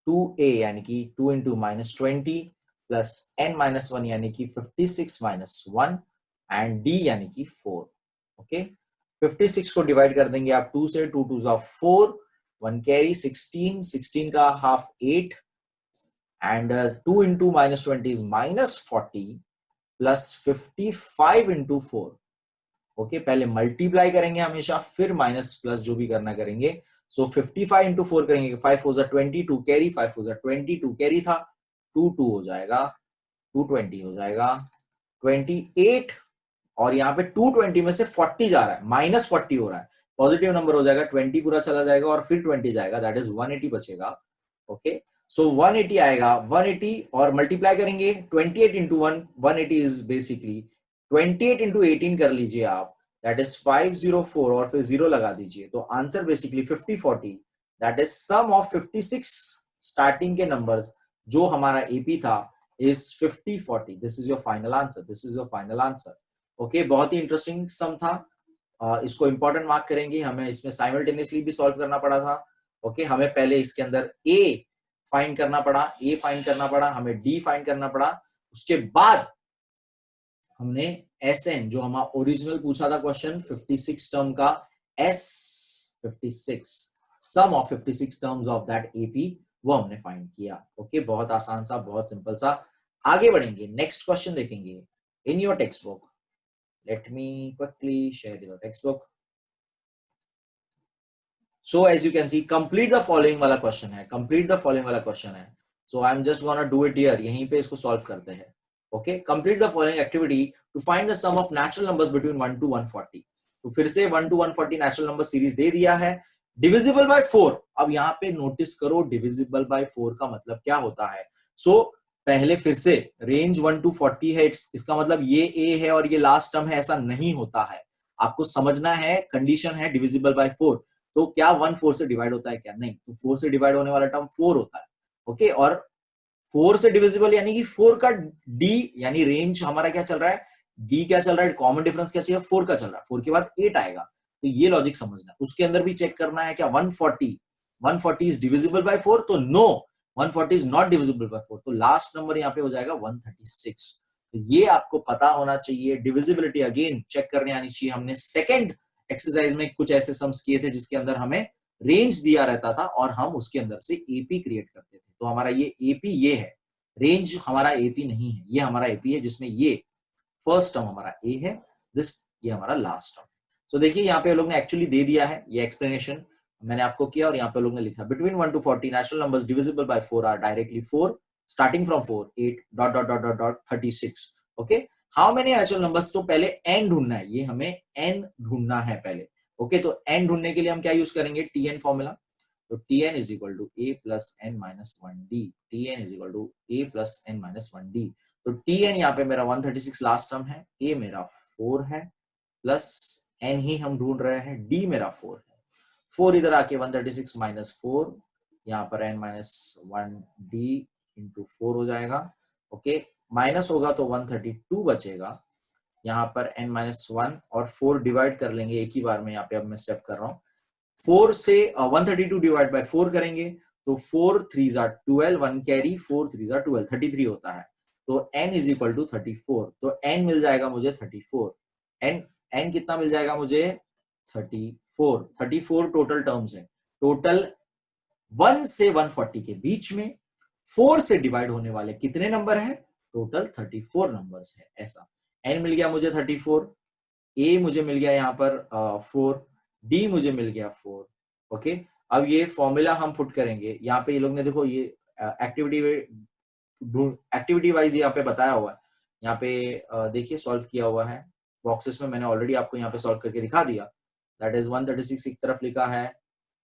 2a यानी कि 2 into -20 प्लस n minus 1 यानी कि 56 minus 1 एंड d यानी कि 4. ओके, 56 को डिवाइड कर देंगे आप 2 से, 2 2 4, 1 कैरी 16, 16 का half 8 and 2 into -20 is -40 plus 55 into 4. Okay, पहले मल्टीप्लाई करेंगे हमेशा, फिर माइनस प्लस जो भी करना करेंगे. सो 55 into 4 करेंगे, 5 4 20, 2 कैरी, 5 4 20, 2 कैरी था, 2 2 हो जाएगा, 220 हो जाएगा, 28. और यहाँ पे 220 में से 40 जा रहा है, -40 हो रहा है, पॉजिटिव नंबर हो जाएगा, 20 पूरा चला जाएगा और फिर 20 जाएगा, दैट इज 180 बचेगा. ओके, सो 180 आएगा, 180 और मल्टीप्लाई करेंगे 28 into 1, 180 इज बेसिकली 28 into 18 कर लीजिए आप, दैट इज 504 और फिर 0 लगा दीजिए, तो answer basically 5040, that is sum of 56 starting के नंबर्स जो हमारा एपी था is 5040. This is your final answer, this is your final answer. Okay, बहुत ही इंटरेस्टिंग सम था. इसको इंपॉर्टेंट मार्क करेंगे, हमें इसमें साइमल्टेनियसली भी सॉल्व करना पड़ा था. ओके, हमें पहले इसके अंदर ए फाइंड करना पड़ा, ए फाइंड करना पड़ा, हमें डी फाइंड करना पड़ा, उसके बाद हमने Sn जो हमारा ओरिजिनल पूछा था क्वेश्चन 56 टर्म का, S56 sum of 56 terms of that AP, वो हमने फाइंड किया. ओके, बहुत आसान सा, बहुत सिंपल सा. आगे बढ़ेंगे, नेक्स्ट क्वेश्चन देखेंगे in your text book. Let me quickly share your text book. So as you can see, complete the following वाला क्वेश्चन है, complete the following वाला क्वेश्चन है. So I'm just gonna do it here. यहीं पे इसको solve करते हैं. Okay, complete the following activity to find the sum of natural numbers between 1 to 140. तो फिर से 1 to 140 नेचुरल नंबर सीरीज दे दिया है, डिविजिबल बाय 4. अब यहाँ पे नोटिस करो, डिविजिबल बाय 4 का मतलब क्या होता है. सो पहले फिर से रेंज 1 to 40 है, इसका मतलब ये a है और ये लास्ट टर्म है, ऐसा नहीं होता है. आपको समझना है, कंडीशन है डिविजिबल बाय 4. तो क्या 1 4 से डिवाइड होता है क्या? नहीं, तो 4 से डिवाइड होने वाला टर्म 4 होता है. ओके, और 4 से डिविजिबल यानी कि 4 का डी, यानी रेंज हमारा क्या चल रहा है, डी क्या चल रहा है, कॉमन डिफरेंस क्या चाहिए, 4 का चल रहा है, 4 के बाद 8 आएगा. तो ये लॉजिक समझना है. उसके अंदर भी चेक करना है क्या 140 इज डिविजिबल बाय 4, तो no, 140 is not divisible by 4, तो लास्ट नंबर यहाँ पे हो जाएगा 136. तो ये आपको पता होना चाहिए. डिविजिबिलिटी अगेन चेक करने आनी चाहिए. हमने सेकंड एक्सरसाइज में कुछ ऐसे सम्स किए थे जिसके अंदर हमें रेंज दिया रहता था और हम उसके अंदर से एपी क्रिएट करते थे. तो हमारा ये एपी ये है, रेंज हमारा एपी नहीं है, ये हमारा एपी है जिसमें ये फर्स्ट टर्म हमारा ए है, दिस ये हमारा लास्ट टर्म. सो देखिए यहाँ पे लोग ने एक्चुअली दे दिया है, ये एक्सप्लेनेशन मैंने आपको किया और यहाँ पे लोग ने लिखा between 1 to 40 natural numbers divisible by 4 are directly 4 starting from 4 8 dot dot dot dot dot 36. Okay, how many natural numbers, तो पहले एन ढूंढना है, ये हमें एन ढूंढना है पहले. ओके, तो एन ढूंढने के लिए हम क्या यूज करेंगे, टीएन फॉर्मूला. तो Tn is equal to a plus n minus 1d. Tn is equal to a plus n minus 1d. तो Tn यहाँ पे मेरा 136 लास्ट टर्म है, a मेरा 4 है, प्लस n ही हम ढूंढ रहे हैं, d मेरा 4 है. 4 इधर आके 136 minus 4, यहाँ पर n minus 1d into 4 हो जाएगा. ओके, माइनस होगा तो 132 बचेगा. यहाँ पर n minus 1 और 4 डिवाइड कर लेंगे एक ही बार में. यहाँ पे अब मैं स्टेप कर रहा हूँ, 4 से 132 डिवाइड बाय 4 करेंगे तो 4 3 12, 1 कैरी, 4 3 12, 33 होता है. तो n इज इक्वल टू 34. तो n मिल जाएगा मुझे 34. n कितना मिल जाएगा मुझे, 34 टोटल टर्म्स है. टोटल 1 से 140 के बीच में 4 से डिवाइड होने वाले कितने नंबर है, टोटल 34 नंबर्स है. ऐसा n मिल गया मुझे 34, a मुझे मिल गया यहाँ पर 4, डी मुझे मिल गया 4. ओके, अब ये फॉर्मूला हम पुट करेंगे. यहाँ पे ये लोग ने देखो ये एक्टिविटी वाइज यहाँ पे बताया हुआ है. यहाँ पे देखिए सॉल्व किया हुआ है बॉक्सेस में, मैंने ऑलरेडी आपको यहाँ पे सॉल्व करके दिखा दिया. दैट इज 136 एक तरफ लिखा है,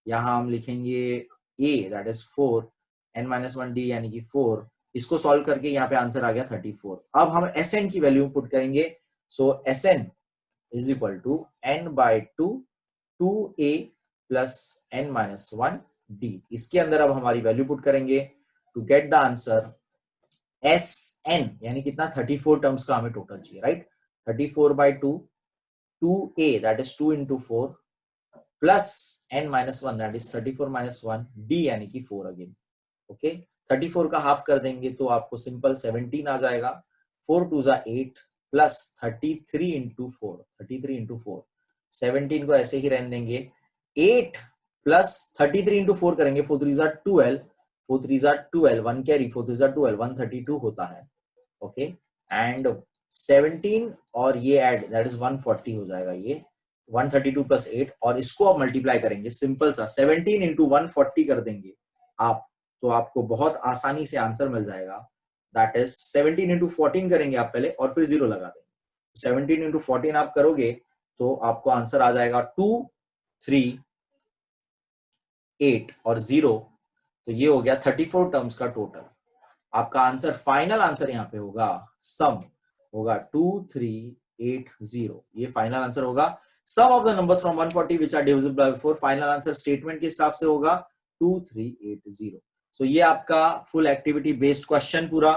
यहाँ हम लिखेंगे a that is 4 n minus 1d यानी कि 4. इसको सॉल्व करके यहाँ पे आंसर आ गया 34. अब हम Sn की वैल्यू पुट करेंगे. So Sn is equal to n by 2 2a plus n minus 1 d। इसके अंदर अब हमारी वैल्यू पुट करेंगे to get the answer Sn, यानी कितना 34 टर्म्स का हमें टोटल चाहिए, right. 34 by 2 2a that is 2 into 4 plus n minus 1 that is 34 minus 1 d यानी कि 4 अगेन। ओके 34 का हाफ कर देंगे तो आपको सिंपल 17 आ जाएगा। 4 टू जा 8 प्लस 33 इंटू 4 33 इंटू 4 17 को ऐसे ही रहने देंगे। 8 प्लस 33 इंटू 4 करेंगे 4 3 जा 12 4 3 जा 12 1 कैरी 4 3 जा 12 132 होता है। ओके एंड 17 और ये ऐड दैट इज 140 हो जाएगा। ये 132 प्लस 8 और इसको आप मल्टीप्लाई करेंगे सिंपल सा 17 इंटू 140 कर देंगे आप, तो आपको बहुत आसानी से आंसर मिल जाएगा। दैट इज 17 इंटू 14 करेंगे आप पहले और फिर 0 लगा देंगे। 17 इंटू 14 आप करोगे तो आपको आंसर आ जाएगा 2 3 8 और 0, तो ये हो गया 34 टर्म्स का टोटल। आपका आंसर फाइनल आंसर यहाँ पे होगा सम होगा 2380। ये फाइनल आंसर होगा। Sum of the numbers from 140 which are divisible by 4। Final answer statement के हिसाब से होगा 2380। सो ये आपका फुल एक्टिविटी बेस्ड क्वेश्चन पूरा।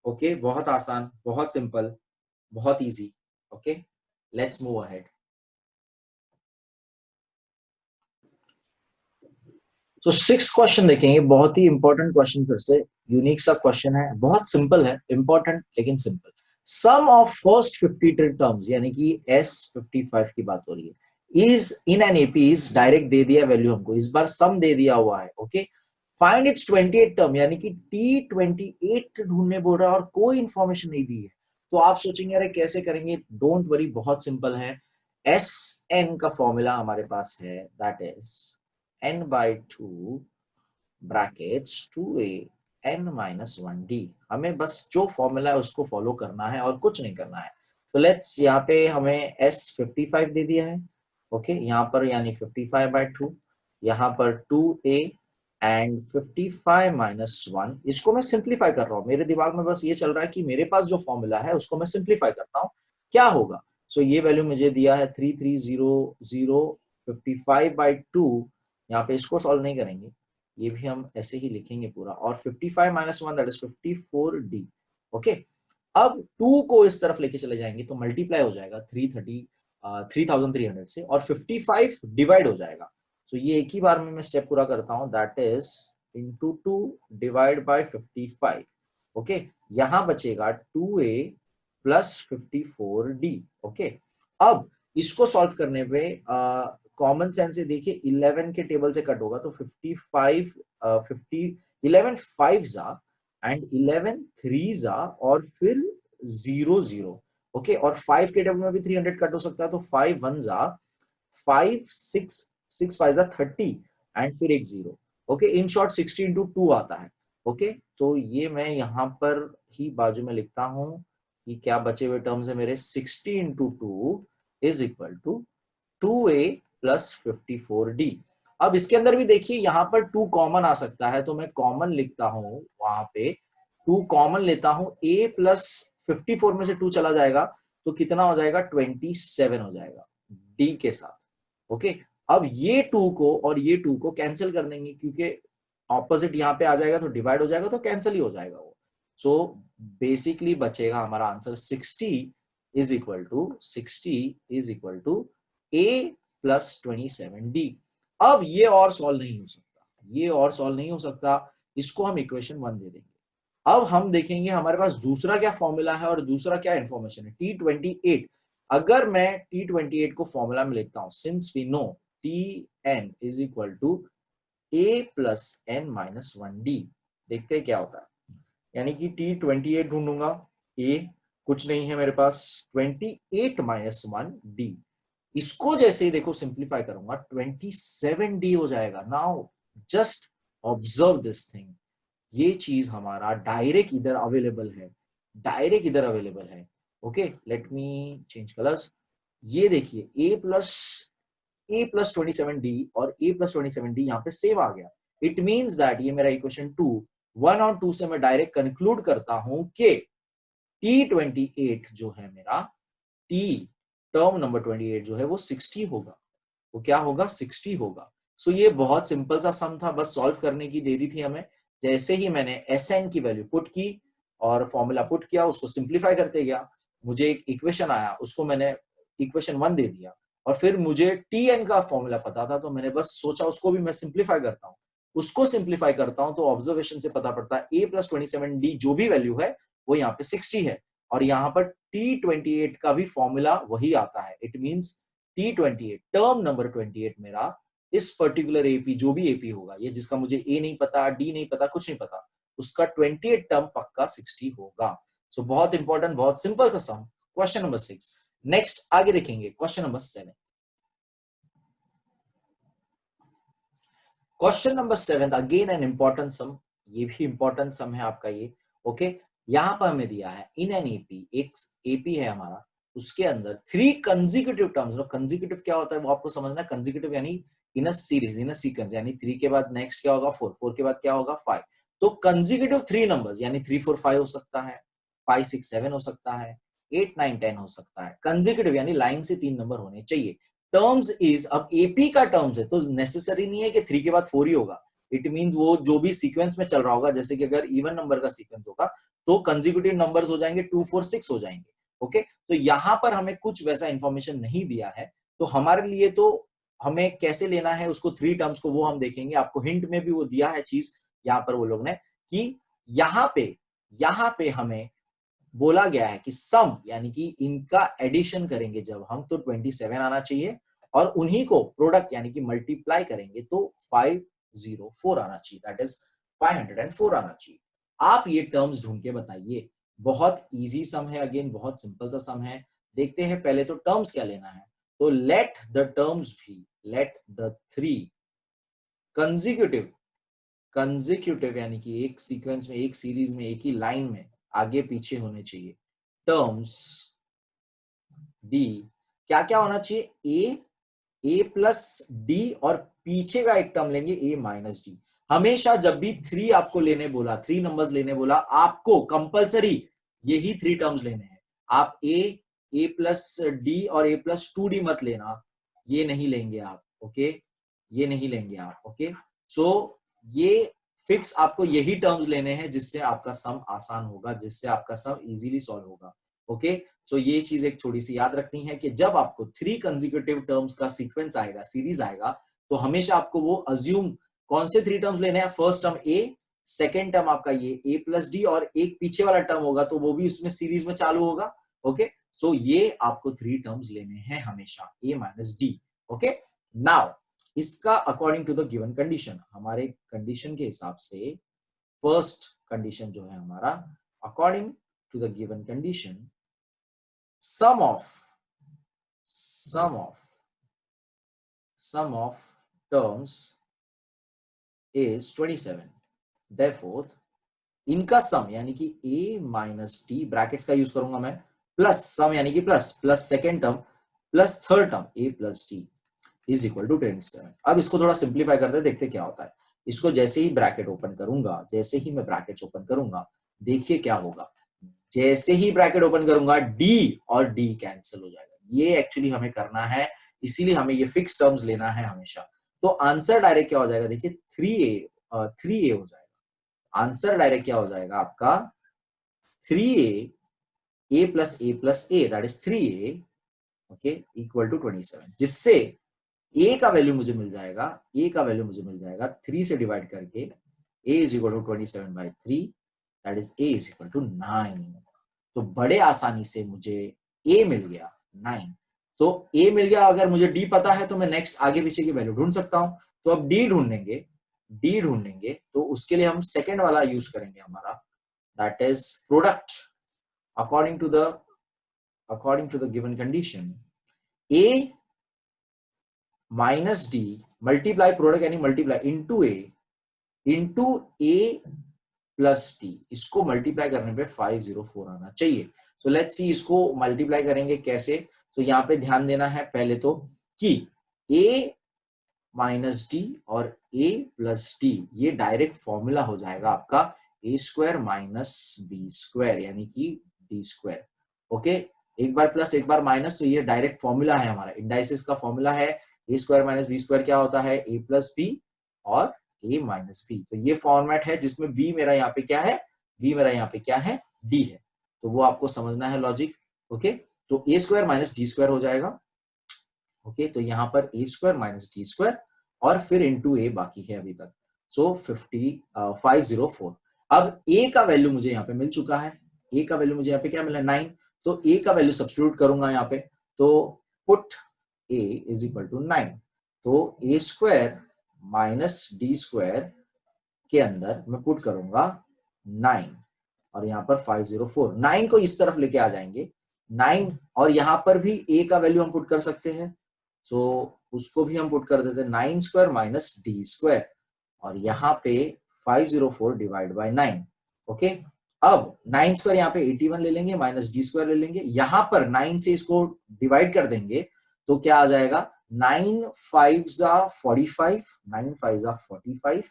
ओके बहुत आसान, बहुत सिंपल, बहुत easy. Okay let's move ahead. तो 6th क्वेश्चन देखेंगे, बहुत ही इंपॉर्टेंट क्वेश्चन, फिर से यूनिक सा क्वेश्चन है, बहुत सिंपल है, इंपॉर्टेंट लेकिन simple. Sum of first 50 terms यानी कि S55 की बात हो रही है, is in an AP is direct दे दिया वैल्यू हमको, इस बार सम दे दिया हुआ है। ओके फाइंड इट्स 28 टर्म यानी कि T28 ढूंढने बोल रहा है और कोई इंफॉर्मेशन नहीं दी है। तो आप सोचेंगे अरे कैसे करेंगे, डोंट वरी बहुत सिंपल है। Sn का फॉर्मूला हमारे पास है that is n by 2 brackets 2a n minus 1d। हमें बस जो फॉर्मूला है उसको फॉलो करना है और कुछ नहीं करना है। तो लेट्स यहाँ पे हमें S55 दे दिया है। ओके यहाँ पर यानी 55 by 2, यहाँ पर 2a एंड 55 माइनस 1। इसको मैं सिंप्लीफाई कर रहा हूँ, मेरे दिमाग में बस ये चल रहा है कि मेरे पास जो फॉर्मूला है उसको मैं सिंप्लीफाई करता हूँ, क्या होगा। सो ये वैल्यू मुझे दिया है 3300 55 by 2। यहाँ पे इसको सॉल्व नहीं करेंगे, ये भी हम ऐसे ही लिखेंगे पूरा, और 55 minus 1 that is 54d। Okay अब 2 को इस तरफ लेके चले जाएंगे तो मल्टीप्लाई हो जाएगा 3300 से और 55 डिवाइड हो जाएगा। तो ये एक ही बार में मैं स्टेप पूरा करता हूं, that is into 2 divide by 55। Okay यहां बचेगा 2a प्लस 54d। ओके अब इसको सॉल्व करने पे कॉमन सेंस से देखिए 11 के टेबल से कट होगा तो 55 50 11 5 जा एंड 11 3 जा और फिर 0 0। ओके और 5 के टेबल में भी 300 कट हो सकता है तो 5 1 जा 5 6 6 5 जा 30 एंड फिर एक 0। ओके इन शॉर्ट 60 इंटू 2 आता है। ओके तो ये मैं यहाँ पर ही बाजू में लिखता हूं कि क्या बचे हुए टर्म्स है मेरे 60 into 2 is equal to 2a plus 54d। अब इसके अंदर भी देखिए यहाँ पर 2 कॉमन आ सकता है तो मैं कॉमन लिखता हूं, वहां पे 2 कॉमन लेता हूं, a प्लस 54 में से 2 चला जाएगा तो कितना हो जाएगा 27 हो जाएगा d के साथ। ओके अब ये 2 को और ये 2 को कैंसिल कर देंगे क्योंकि ऑपोजिट यहाँ पे आ जाएगा तो डिवाइड हो जाएगा तो कैंसिल ही हो जाएगा वो। सो बेसिकली बचेगा हमारा answer 60 is equal to a plus 27d। अब ये और सॉल्व नहीं हो सकता, ये और सॉल्व नहीं हो सकता, इसको हम इक्वेशन 1 दे देंगे। अब हम देखेंगे हमारे पास दूसरा क्या फॉर्मूला है और दूसरा क्या इंफॉर्मेशन है, T28। अगर मैं T28 को फॉर्मूला में लिखता हूं, since we know Tn is equal to a plus n minus 1d, देखते हैं क्या होता है। यानी कि T28 ढूंढूंगा, a कुछ नहीं है मेरे पास, 28 माइनस 1d, इसको जैसे ही देखो सिंप्लीफाई करूंगा 27d हो जाएगा। Now just observe this thing, ये चीज हमारा डायरेक्ट इधर अवेलेबल है, डायरेक्ट इधर अवेलेबल है। Okay let me change colours. ये देखिए a प्लस 27d और a प्लस 27d यहाँ पे सेम आ गया। इट मीन्स दैट ये मेरा इक्वेशन 2 1 और 2 से मैं डायरेक्ट कंक्लूड करता हूं कि T28 जो है मेरा टी टर्म नंबर 28 जो है वो 60 होगा, वो क्या होगा 60 होगा। सो ये बहुत सिंपल सा सम था, बस सॉल्व करने की देरी थी हमें। जैसे ही मैंने एसएन की वैल्यू पुट की और फॉर्मूला पुट किया, उसको सिंप्लीफाई करते गया, मुझे एक इक्वेशन आया, उसको मैंने इक्वेशन 1 दे दिया, और फिर मुझे टी एन का फॉर्मूला पता था, तो मैंने बस सोचा उसको भी मैं सिंप्लीफाई करता हूँ। उसको सिंप्लीफाई करता हूं तो ऑब्जर्वेशन से पता पड़ता है a प्लस 27d जो भी वैल्यू है वो यहाँ पे 60 है, और यहाँ पर t28 का भी फॉर्मूला वही आता है। It means t28 term number 28 मेरा इस पर्टिकुलर एपी जो भी एपी होगा, ये जिसका मुझे ए नहीं पता, डी नहीं पता, कुछ नहीं पता, उसका 28 टर्म पक्का 60 होगा। सो बहुत इंपॉर्टेंट, बहुत सिंपल सा सम, क्वेश्चन नंबर 6। नेक्स्ट आगे देखेंगे question number 7। Question number 7 again an important sum, ये भी इंपॉर्टेंट सम है आपका ये। ओके, यहां पर हमें दिया है इन एन एपी, एक एपी है हमारा, उसके अंदर 3 कंसेक्यूटिव टर्म्स। कंसेक्यूटिव क्या होता है वो आपको समझना है। कंसेक्यूटिव यानी इन a series, in a sequence, यानी 3 के बाद नेक्स्ट क्या होगा 4, 4 के बाद क्या होगा 5। तो कंसेक्यूटिव 3 नंबर्स यानी 3 4 5 हो सकता है, 5 6 7 हो सकता है, 8 9 10 हो सकता है। कंसेक्यूटिव यानी लाइन से 3 नंबर होने चाहिए। टर्म्स इज, अब एपी का टर्म्स है तो नेसेसरी नहीं है कि 3 के बाद 4 ही होगा। इट मींस वो जो भी सीक्वेंस में चल रहा होगा, जैसे कि अगर इवन नंबर का सीक्वेंस होगा तो कंसेक्यूटिव नंबर्स हो जाएंगे 2 4 6 हो जाएंगे। ओके, तो यहां पर हमें कुछ वैसा इंफॉर्मेशन नहीं दिया है, तो हमारे लिए तो हमें कैसे लेना है उसको 3 टर्म्स को वो हम देखेंगे। आपको हिंट में भी वो दिया है चीज यहाँ पर वो लोग ने, कि यहाँ पे हमें बोला गया है कि सम यानी कि इनका एडिशन करेंगे जब हम तो 27 आना चाहिए, और उन्हीं को प्रोडक्ट यानी कि मल्टीप्लाई करेंगे तो 504 आना चाहिए, दैट इज 504 आना चाहिए। आप ये टर्म्स ढूंढ के बताइए। बहुत इजी सम है, अगेन बहुत सिंपल सा सम है। देखते हैं पहले तो टर्म्स क्या लेना है। तो लेट द टर्म्स भी, लेट द 3 कंसेक्यूटिव, कंसेक्यूटिव यानी कि एक सीक्वेंस में, एक सीरीज में, एक ही लाइन में आगे पीछे होने चाहिए। टर्म्स डी, क्या क्या होना चाहिए, ए प्लस डी, और पीछे का एक टर्म लेंगे ए माइनस डी। हमेशा जब भी 3 आपको लेने बोला, 3 नंबर्स लेने बोला, आपको कंपलसरी यही 3 टर्म्स लेने हैं। आप ए प्लस डी और ए प्लस 2d मत लेना, ये नहीं लेंगे आप। ओके, ये नहीं लेंगे आप। ओके, सो ये फिक्स आपको यही टर्म्स लेने हैं जिससे आपका सम आसान होगा, जिससे आपका सम इजीली सॉल्व होगा। ओके, सो ये चीज एक थोड़ी सी याद रखनी है कि जब आपको 3 कंसेक्यूटिव टर्म्स का सीक्वेंस आएगा, सीरीज आएगा, तो हमेशा आपको वो अज्यूम कौन से 3 टर्म्स लेने हैं। फर्स्ट टर्म ए, सेकेंड टर्म आपका ये ए प्लस डी, और एक पीछे वाला टर्म होगा तो वो भी उसमें सीरीज में चालू होगा। ओके, सो ये आपको 3 टर्म्स लेने हैं हमेशा, a minus d. Okay, now इसका according to the given condition, हमारे कंडीशन के हिसाब से फर्स्ट कंडीशन जो है हमारा, according to the given condition, sum of terms is 27। therefore इनका सम यानी कि a माइनस टी, ब्रैकेट्स का यूज करूंगा मैं, प्लस सम यानी कि plus, plus second term plus third term a plus t is equal to 27। अब इसको थोड़ा सिंप्लीफाई करते हैं, देखते क्या होता है। इसको जैसे ही ब्रैकेट ओपन करूंगा, जैसे ही मैं ब्रैकेट्स ओपन करूंगा, देखिए क्या होगा। जैसे ही ब्रैकेट ओपन करूंगा डी और डी कैंसिल हो जाएगा। ये एक्चुअली हमें करना है, इसीलिए हमें ये फिक्स टर्म्स लेना है हमेशा। तो आंसर डायरेक्ट क्या हो जाएगा, देखिए 3a हो जाएगा। आंसर डायरेक्ट क्या हो जाएगा आपका 3a plus a that is 3a, okay, equal to 27, जिससे a का वैल्यू मुझे मिल जाएगा, a का वैल्यू मुझे मिल जाएगा 3 से डिवाइड करके, a is equal to 27/3, that is a is equal to 9। तो बड़े आसानी से मुझे a मिल गया 9। तो a मिल गया, अगर मुझे d पता है तो मैं नेक्स्ट आगे पीछे की वैल्यू ढूंढ सकता हूं। तो अब d ढूंढेंगे तो उसके लिए हम सेकेंड वाला यूज करेंगे हमारा, that is product according to the given condition, a minus d multiply, product यानी multiply into a plus t, इसको मल्टीप्लाई करने पे 504 आना चाहिए। तो लेट्स सी इसको मल्टीप्लाई करेंगे कैसे। तो यहाँ पे ध्यान देना है पहले तो कि a माइनस डी और a प्लस डी, ये डायरेक्ट फॉर्मूला हो जाएगा आपका a square minus b square यानी कि डी स्क्वायर। ओके, एक बार प्लस एक बार माइनस, तो ये डायरेक्ट फॉर्मूला है हमारा, इंडाइसिस का फॉर्मूला है ए स्क्वायर माइनस बी स्क्वायर क्या होता है, ए प्लस बी और ए माइनस बी। तो ये फॉर्मेट है जिसमें बी मेरा यहाँ पे क्या है, बी मेरा यहाँ पे क्या है, डी है। तो वो आपको समझना है लॉजिक। ओके, तो a square minus d square हो जाएगा। ओके, तो यहाँ पर ए स्क्वायर माइनस डी स्क्वायर और फिर इंटू ए बाकी है अभी तक। सो 504। अब ए का वैल्यू मुझे यहाँ पे मिल चुका है, ए का वैल्यू मुझे यहाँ पे क्या मिला 9। तो ए का वैल्यू सब्स्टिट्यूट करूंगा यहाँ पे, तो put a is equal to 9। तो a square minus d square के अंदर मैं पुट करूंगा 9 और यहाँ पर 504। 9 को इस तरफ लेके आ जाएंगे 9, और यहाँ पर भी ए का वैल्यू हम पुट कर सकते हैं, सो उसको भी हम पुट कर देते हैं 9 स्क्वायर माइनस डी स्क्वायर और यहाँ पे 504 डिवाइड बाय 9। ओके, अब 9 स्क्वायर यहाँ पे 81 ले लेंगे माइनस डी स्क्वायर ले लेंगे, यहाँ पर 9 से इसको डिवाइड कर देंगे तो क्या आ जाएगा 9 5 जा 45, 9 5 जा 45,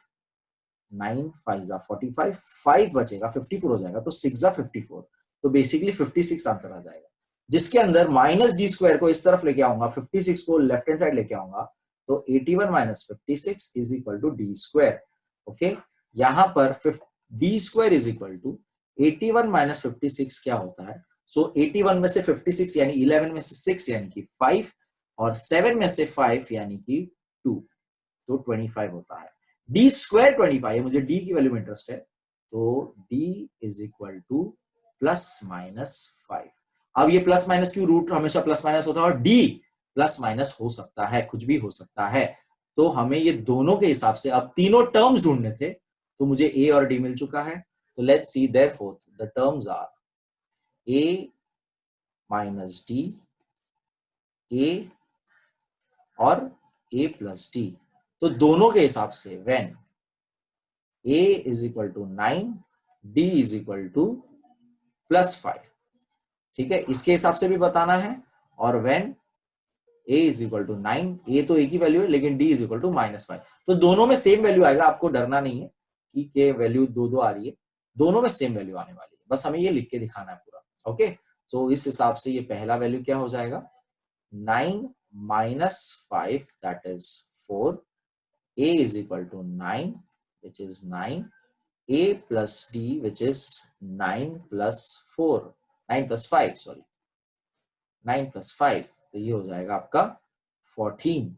9 5 जा 45, 5 बचेगा 54 हो जाएगा, तो 6 जा 54, तो बेसिकली 56 आंसर आ जाएगा। जिसके अंदर माइनस डी स्क्वायर को इस तरफ लेके आऊंगा, 56 को लेफ्ट हैंड साइड लेके आऊंगा, तो 81 minus 56 is equal to d square. Okay, यहां पर d square is equal to 81 minus 56 क्या होता है, सो 81 में से 56 यानी 11 में से 6 यानी कि 5 और 7 में से 5 यानी कि 2, तो 25 होता है। डी स्क्वायर 25 है, मुझे डी की वैल्यू में इंटरेस्ट है, तो D is equal to plus minus 5। अब ये प्लस माइनस क्यों, रूट हमेशा प्लस माइनस होता है और डी प्लस माइनस हो सकता है, कुछ भी हो सकता है। तो हमें ये दोनों के हिसाब से अब तीनों टर्म्स ढूंढने थे, तो मुझे ए और डी मिल चुका है। तो let's see therefore the terms are a minus d, a और ए प्लस डी। तो दोनों के हिसाब से when a is equal to 9, d is equal to plus 5, ठीक है, इसके हिसाब से भी बताना है। और when a is equal to 9, a तो एक ही वैल्यू है लेकिन d is equal to minus 5, तो दोनों में सेम वैल्यू आएगा, आपको डरना नहीं है कि के वैल्यू दो दो आ रही है, दोनों में सेम वैल्यू आने वाली है, बस हमें ये लिख के दिखाना है पूरा। ओके, तो इस हिसाब से ये पहला वैल्यू क्या हो जाएगा 9 minus 5 that is 4, a is equal to 9 which is 9, a plus d which is 9 plus 4, 9 plus 5 sorry 9 plus 5, तो ये हो जाएगा आपका 14।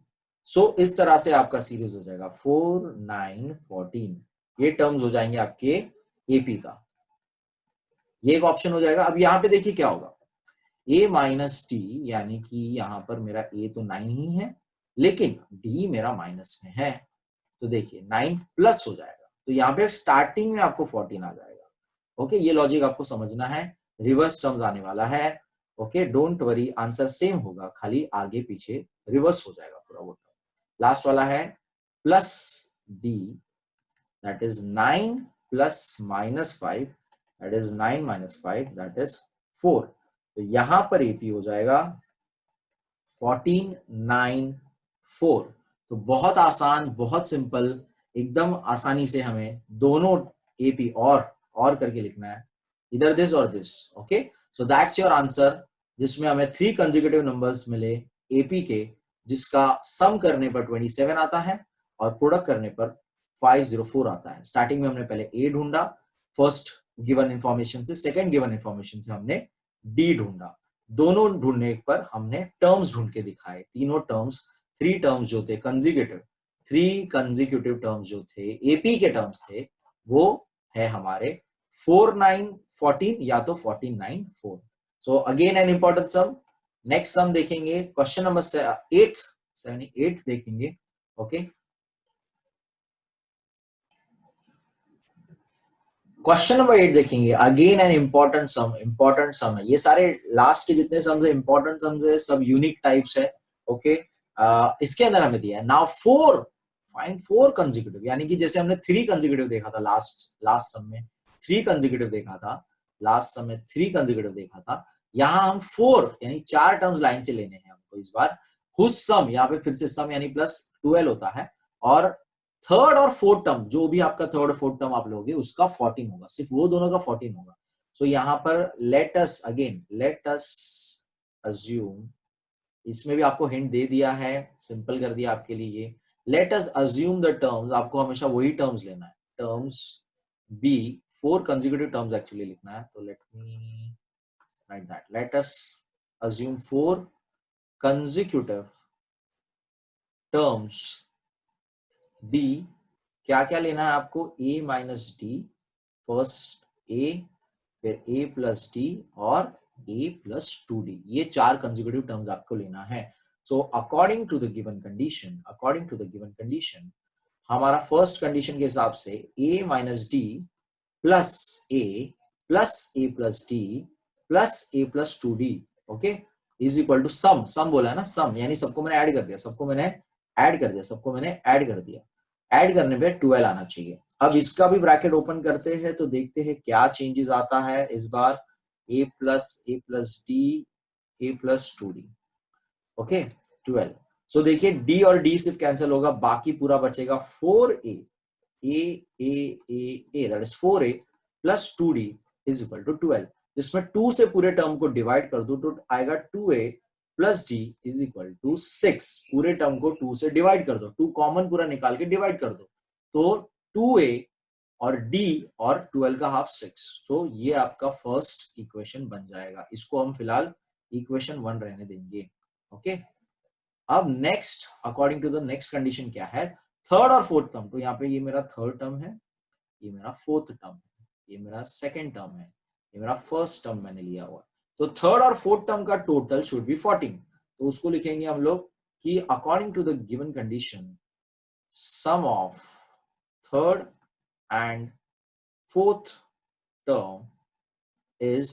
सो इस तरह से आपका सीरीज हो जाएगा 4 9 14, ये टर्म्स हो जाएंगे आपके एपी का, ये एक ऑप्शन हो जाएगा। अब यहाँ पे देखिए क्या होगा, a माइनस डी यानी कि यहाँ पर मेरा a तो 9 ही है लेकिन d मेरा माइनस में है, तो देखिए 9 प्लस हो जाएगा, तो यहाँ पे स्टार्टिंग में आपको 14 आ जाएगा। ओके, ये लॉजिक आपको समझना है, रिवर्स टर्म्स आने वाला है। Okay, don't worry, answer same होगा, खाली आगे पीछे रिवर्स हो जाएगा पूरा वो टर्म। लास्ट वाला है plus D that is 9 plus minus 5 that is 9 minus 5 that is 4, तो यहां पर एपी हो जाएगा 14 9 4। तो बहुत आसान, बहुत सिंपल, एकदम आसानी से हमें दोनों एपी और करके लिखना है, इधर दिस और this. Okay, so that's your answer, जिसमें हमें 3 कंसेक्यूटिव नंबर्स मिले एपी के, जिसका सम करने पर 27 आता है और प्रोडक्ट करने पर 504 आता है। स्टार्टिंग में हमने पहले ए ढूंढा फर्स्ट गिवन इंफॉर्मेशन से, सेकंड गिवन इंफॉर्मेशन से हमने डी ढूंढा, दोनों ढूंढने पर हमने टर्म्स ढूंढ के दिखाए, तीनों टर्म्स 3 टर्म्स जो थे कंसेक्यूटिव, 3 कंसेक्यूटिव टर्म्स जो थे एपी के टर्म्स थे, वो है हमारे 4 9 14 या तो 14 9 4। So again an important sum, next sum देखेंगे क्वेश्चन नंबर 8 देखेंगे। ओके, क्वेश्चन नंबर 8 देखेंगे, अगेन एन इंपॉर्टेंट सम है, ये सारे लास्ट के जितने सम्स है इंपॉर्टेंट सम्स है, सब यूनिक टाइप्स है। ओके, इसके अंदर हमें दिया है नाउ 4 कंसेक्यूटिव, यानी कि जैसे हमने 3 कंसेक्यूटिव देखा था लास्ट सम में, 3 कंसेक्यूटिव देखा था लास्ट सम में, 3 कंसेक्यूटिव देखा था, यहाँ हम 4 यानी 4 टर्म्स लाइन से लेने हैं हमको इस बार, हुज सम, यहाँ पे फिर से सम यानी प्लस 12 होता है, और थर्ड और फोर्थ टर्म जो भी आपका थर्ड और फोर्थ टर्म आप लोगे उसका 14 होगा, सिर्फ वो दोनों का 14 होगा। सो यहाँ पर लेट अस अज्यूम, इसमें भी आपको हिंट दे दिया है, सिंपल कर दिया आपके लिए ये। Let us assume the terms, आपको हमेशा वही टर्म्स लेना है, terms be 4 consecutive terms actually लिखना है, तो let me write that. Let us assume 4 consecutive terms be, क्या क्या लेना है आपको, a minus d, first a, फिर a प्लस डी और a प्लस 2d, ये 4 कंसेक्यूटिव टर्म्स आपको लेना है। So according to the given condition, हमारा फर्स्ट कंडीशन के हिसाब से a minus d plus a plus d plus a plus 2d, okay, is equal to sum बोला है ना, सम यानी सबको मैंने ऐड कर दिया, सबको मैंने ऐड कर दिया। ऐड करने पे 12 आना चाहिए। अब इसका भी ब्रैकेट ओपन करते हैं तो देखते हैं क्या चेंजेस आता है इस बार, a plus D a plus 2d, okay 12। सो देखिए d और d सिर्फ कैंसिल होगा, बाकी पूरा बचेगा 4a that is 4a plus 2d is equal to 12, जिसमें 2 से पूरे टर्म को डिवाइड कर दो तो आएगा 2a plus d is equal to 6, पूरे टर्म को 2 से डिवाइड कर दो, 2 कॉमन पूरा निकाल के डिवाइड कर दो, तो 2a और d और 12 का हाफ 6, तो ये आपका फर्स्ट इक्वेशन बन जाएगा। इसको हम फिलहाल इक्वेशन 1 रहने देंगे, ओके। अब next, according to the next condition क्या है, थर्ड और फोर्थ टर्म, तो यहाँ पे ये मेरा थर्ड टर्म है, ये मेरा फोर्थ टर्म है, ये मेरा सेकंड टर्म है, ये मेरा फर्स्ट टर्म मैंने लिया हुआ, तो थर्ड और फोर्थ टर्म का टोटल शुड बी 14, तो उसको लिखेंगे हम लोग कि according to the given condition sum of third and fourth term is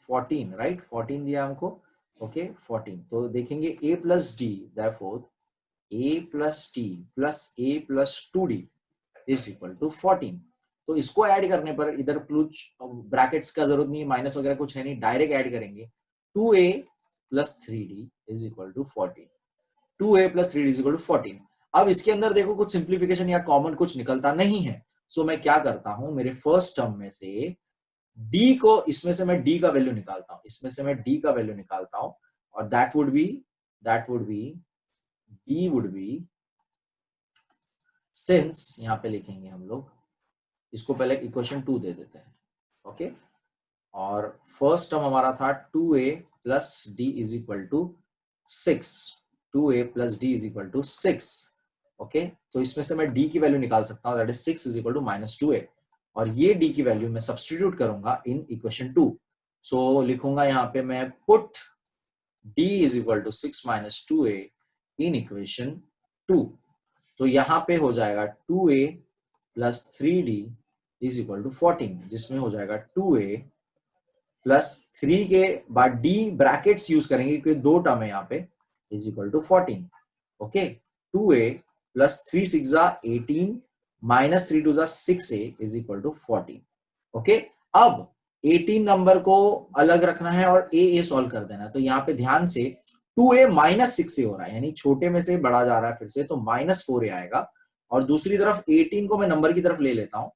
14, right, 14 दिया हमको, ओके 14, तो देखेंगे a plus d, therefore a plus d plus a plus 2d is equal to 14, तो इसको ऐड करने पर इधर कुछ ब्रैकेट्स का जरूरत नहीं है, माइनस वगैरह कुछ है नहीं, डायरेक्ट ऐड करेंगे, 2a plus 3d is equal to 14, 2a plus 3d is equal to 14। अब इसके अंदर देखो कुछ सिंप्लीफिकेशन या कॉमन कुछ निकलता नहीं है, सो मैं क्या करता हूं, मेरे फर्स्ट टर्म में से d को, इसमें से मैं d का वैल्यू निकालता हूं, इसमें से मैं d का वैल्यू निकालता हूं, और that would be d would be, since यहां पे लिखेंगे हम लोग, इसको पहले इक्वेशन 2 दे देते हैं, ओके, और फर्स्ट टर्म हमारा था 2a plus d is equal to 6, 2a plus d is equal to 6, okay, तो इसमें से मैं d की वैल्यू निकाल सकता हूं, that is 6 is equal to minus 2a, और ये d की वैल्यू मैं सब्सटीट्यूट करूंगा इन इक्वेशन 2, सो लिखूंगा यहाँ पे मैं put d is equal to 6 minus 2a in equation 2, तो यहाँ पे हो जाएगा 2a plus 3d is equal to 14, जिसमें हो जाएगा 2a प्लस 3 के बाद d ब्रैकेट्स यूज करेंगे क्योंकि दो टर्म है यहाँ पे, is equal to 14, okay, 2a plus 3 6 18 minus 3 2 6a is equal to 14, okay. अब 18 नंबर को अलग रखना है और a सॉल्व कर देना है, तो यहाँ पे ध्यान से 2a माइनस 6a हो रहा है, यानी छोटे में से बड़ा जा रहा है फिर से, तो माइनस 4a आएगा, और दूसरी तरफ 18 को मैं नंबर की तरफ ले लेता हूं,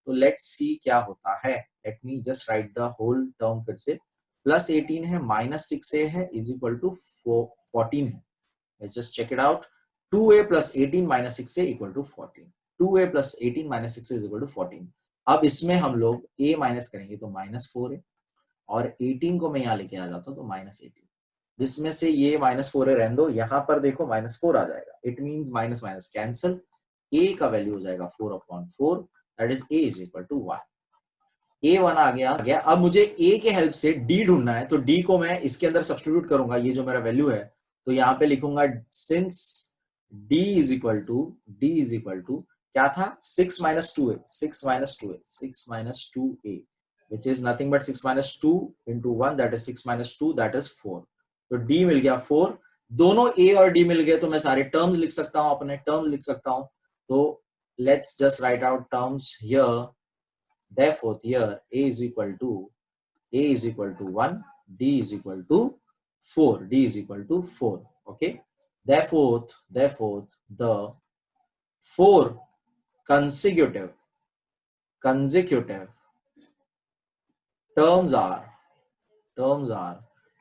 तो लेट्स सी क्या होता है, let me just write the whole term फिर से, प्लस 18 है माइनस 6a है इज इक्वल टू 14 है, let's just check it out, 2a plus 18 minus 6a equal to 14, 2a plus 18 minus 6a is equal to 14। अब इसमें हम लोग a minus करेंगे तो माइनस 4a, और 18 को मैं यहाँ लेके आ जाता हूँ तो माइनस 18, जिसमें से ये माइनस 4 रहने दो, यहाँ पर देखो माइनस 4 आ जाएगा, it means minus minus cancel, a का वैल्यू हो जाएगा 4/4, that is a is equal to 1, a1 आ गया। अब मुझे a के हेल्प से d ढूंढना है, तो d को मैं इसके अंदर सब्स्टिट्यूट करूंगा, ये जो मेरा वैल्यू है, तो यहाँ पे लिखूंगा since d is equal to क्या था, 6 minus 2a, 6 minus 2a which is nothing but 6 minus 2 into 1, that is 6 minus 2, that is 4, तो d मिल गया 4, दोनों a और d मिल गए, तो मैं सारे टर्म्स लिख सकता हूं, अपने टर्म्स लिख सकता हूं, तो let's just write out terms here, therefore here a is equal to 1, d is equal to 4, okay, therefore the 4 consecutive terms are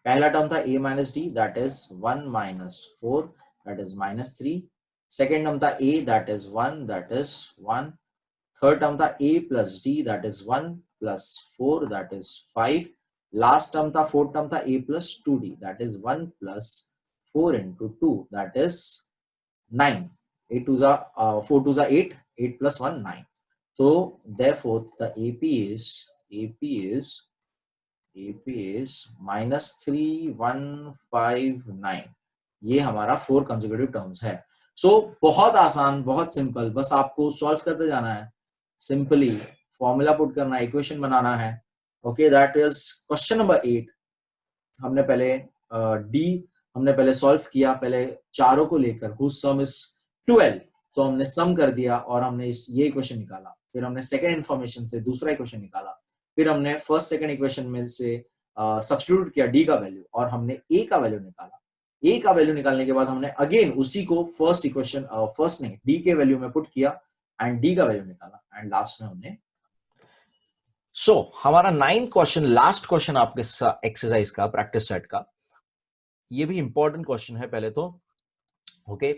पहला टर्म था a minus d that is 1 minus 4 that is minus 3. Second term था a that is 1 that is 1. Third term था a plus d that is 1 plus 4 that is 5. Last term था fourth term था a plus 2d that is 1 plus 4 into 2 that is 9. 8 2s are 4 2s are 8. 8 plus 1 9. So therefore the AP is minus 3159. ये हमारा 4 consecutive terms है. सो बहुत आसान, बहुत simple, बस आपको सॉल्व करते जाना है, सिंपली फॉर्मूला पुट करना है, इक्वेशन बनाना है. Okay, that is question number 8. हमने पहले हमने पहले सॉल्व किया, पहले चारों को लेकर whose sum is 12, तो हमने सम कर दिया और हमने ये इक्वेशन निकाला. फिर हमने सेकंड इन्फॉर्मेशन से दूसरा इक्वेशन निकाला. फिर हमने फर्स्ट सेकंड इक्वेशन में से सब्स्टिट्यूट किया डी का वैल्यू और हमने ए का वैल्यू निकाला. ए का वैल्यू निकालने के बाद हमने अगेन उसी को फर्स्ट इक्वेशन फर्स्ट नहीं डी के वैल्यू में पुट किया एंड डी का वैल्यू निकाला एंड लास्ट में हमने. हमारा 9th क्वेश्चन, लास्ट क्वेश्चन आपके एक्सरसाइज का, प्रैक्टिस सेट का, ये भी इंपॉर्टेंट क्वेश्चन है. पहले तो okay,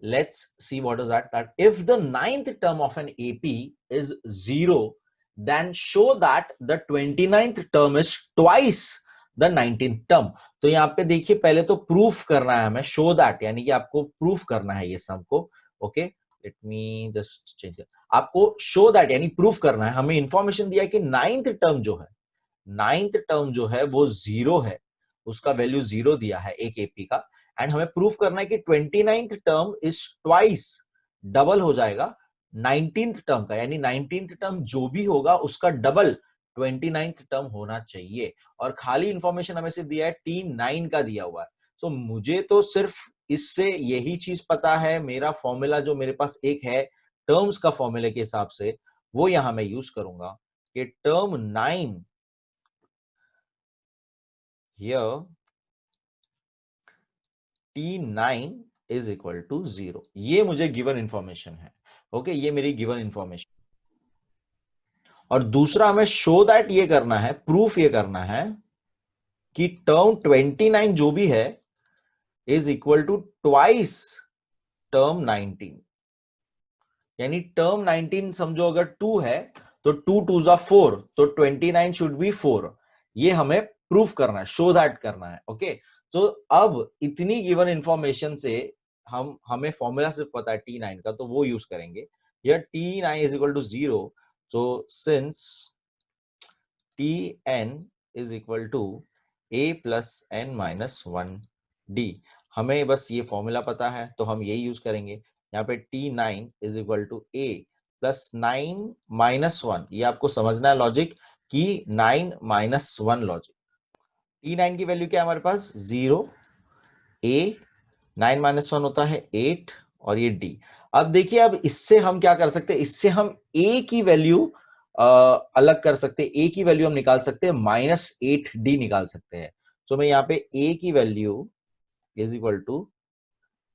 let's see what is that if the 9th term of an AP is 0 then show that the 29th term is twice the 19th term. तो यहाँ पे देखिए, पहले तो प्रूफ करना है हमें, शो दैट यानी कि आपको प्रूफ करना है ये सब को. Okay, late me just change. आपको शो दैट यानी प्रूफ करना है. हमें इंफॉर्मेशन दिया है कि 9th टर्म जो है वो 0 है, उसका वैल्यू 0 दिया है एक एपी का. एंड हमें प्रूफ करना है कि 29th term is twice, double हो जाएगा 19th टर्म का, यानी 19th टर्म जो भी होगा उसका डबल 29th टर्म होना चाहिए. और खाली इंफॉर्मेशन हमें सिर्फ दिया है T9 का दिया हुआ है. सो मुझे तो सिर्फ इससे यही चीज पता है, मेरा फॉर्मूला जो मेरे पास एक है टर्म्स का फॉर्मूले के हिसाब से, वो यहां मैं यूज करूंगा कि term 9 here T9 is equal to 0. ये मुझे गिवन इंफॉर्मेशन है. ओके, ये मेरी गिवन इंफॉर्मेशन. और दूसरा हमें शो दैट ये करना है, प्रूफ ये करना है कि टर्म 29 जो भी है is equal to twice term 19. यानी टर्म 19 समझो अगर 2 है तो 2 2s are 4, तो 29 शुड बी 4. ये हमें प्रूफ करना है, शो दैट करना है. ओके, तो अब इतनी गिवन इंफॉर्मेशन से हमें फॉर्मूला सिर्फ पता है T9 का, तो वो यूज करेंगे. Here T9 is equal to 0, so since Tn is equal to a plus n minus 1d, हमें बस ये फॉर्मूला पता है तो हम यही यूज करेंगे. यहाँ पे T9 is equal to a plus 9 minus 1, ये आपको समझना है लॉजिक कि 9 minus 1 लॉजिक. T9 की वैल्यू क्या है हमारे पास 0, a 9 minus 1 होता है 8 और ये d. अब देखिए, अब इससे हम क्या कर सकते हैं, इससे हम a की वैल्यू अलग कर सकते हैं. a की वैल्यू हम निकाल सकते हैं -8d निकाल सकते हैं. तो मैं यहाँ पे a की value is equal to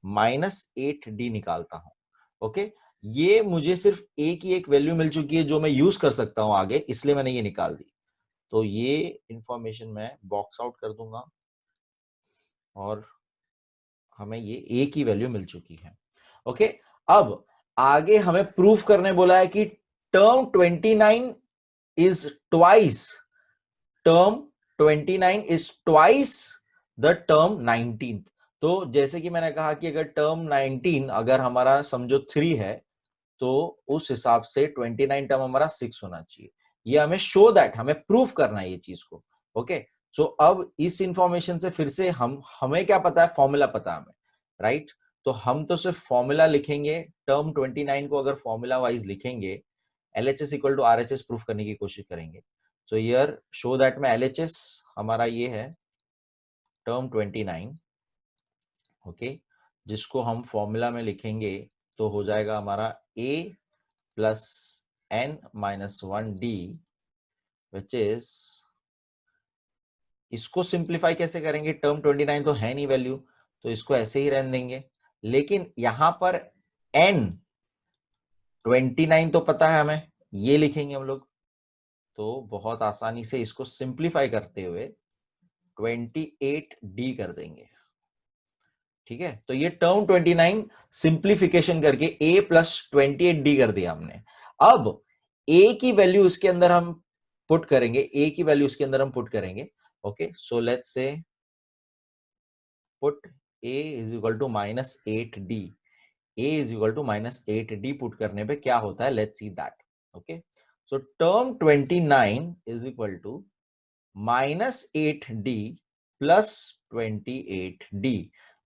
-8d निकालता हूं. ओके, ये मुझे सिर्फ a की एक वैल्यू मिल चुकी है जो मैं यूज कर सकता हूं आगे, इसलिए मैंने ये निकाल दी. तो ये इंफॉर्मेशन मैं बॉक्स आउट कर दूंगा और हमें ये a की वैल्यू मिल चुकी है. ओके, अब आगे हमें प्रूफ करने बोला है कि term 29 is twice, term 29 is twice the term 19. तो जैसे कि मैंने कहा कि अगर टर्म 19 अगर हमारा समझो 3 है, तो उस हिसाब से 29 टर्म हमारा 6 होना चाहिए. ये हमें शो दैट, हमें प्रूफ करना है ये चीज को. ओके, सो अब इस इंफॉर्मेशन से फिर से हमें क्या पता है, फॉर्मूला पता है हमें, राइट. तो हम तो सिर्फ फॉर्मूला लिखेंगे. टर्म 29 को अगर फॉर्मूला वाइज लिखेंगे, LHS equal to RHS proof करने की कोशिश करेंगे. सो हियर शो दैट में LHS हमारा ये है टर्म 29. ओके, जिसको हम फॉर्मूला में लिखेंगे तो हो जाएगा हमारा a plus n minus 1d, which is, इसको सिंप्लीफाई कैसे करेंगे, टर्म 29 तो है नहीं वैल्यू, तो इसको ऐसे ही रहने देंगे. लेकिन यहां पर n 29 तो पता है हमें, ये लिखेंगे हम लोग. तो बहुत आसानी से इसको सिंप्लीफाई करते हुए 28D कर देंगे। ठीक है, तो ये टर्म 29 सिंप्लीफिकेशन करके a प्लस 28D कर दिया हमने। अब a की वैल्यू इसके अंदर हम पुट करेंगे, a की वैल्यू इसके अंदर हम पुट करेंगे। Okay, so let's say put a is equal to minus 8D। a is equal to minus 8D put करने पे क्या होता है, let's see that. Okay, so term 29 is equal to minus 8D plus 28D।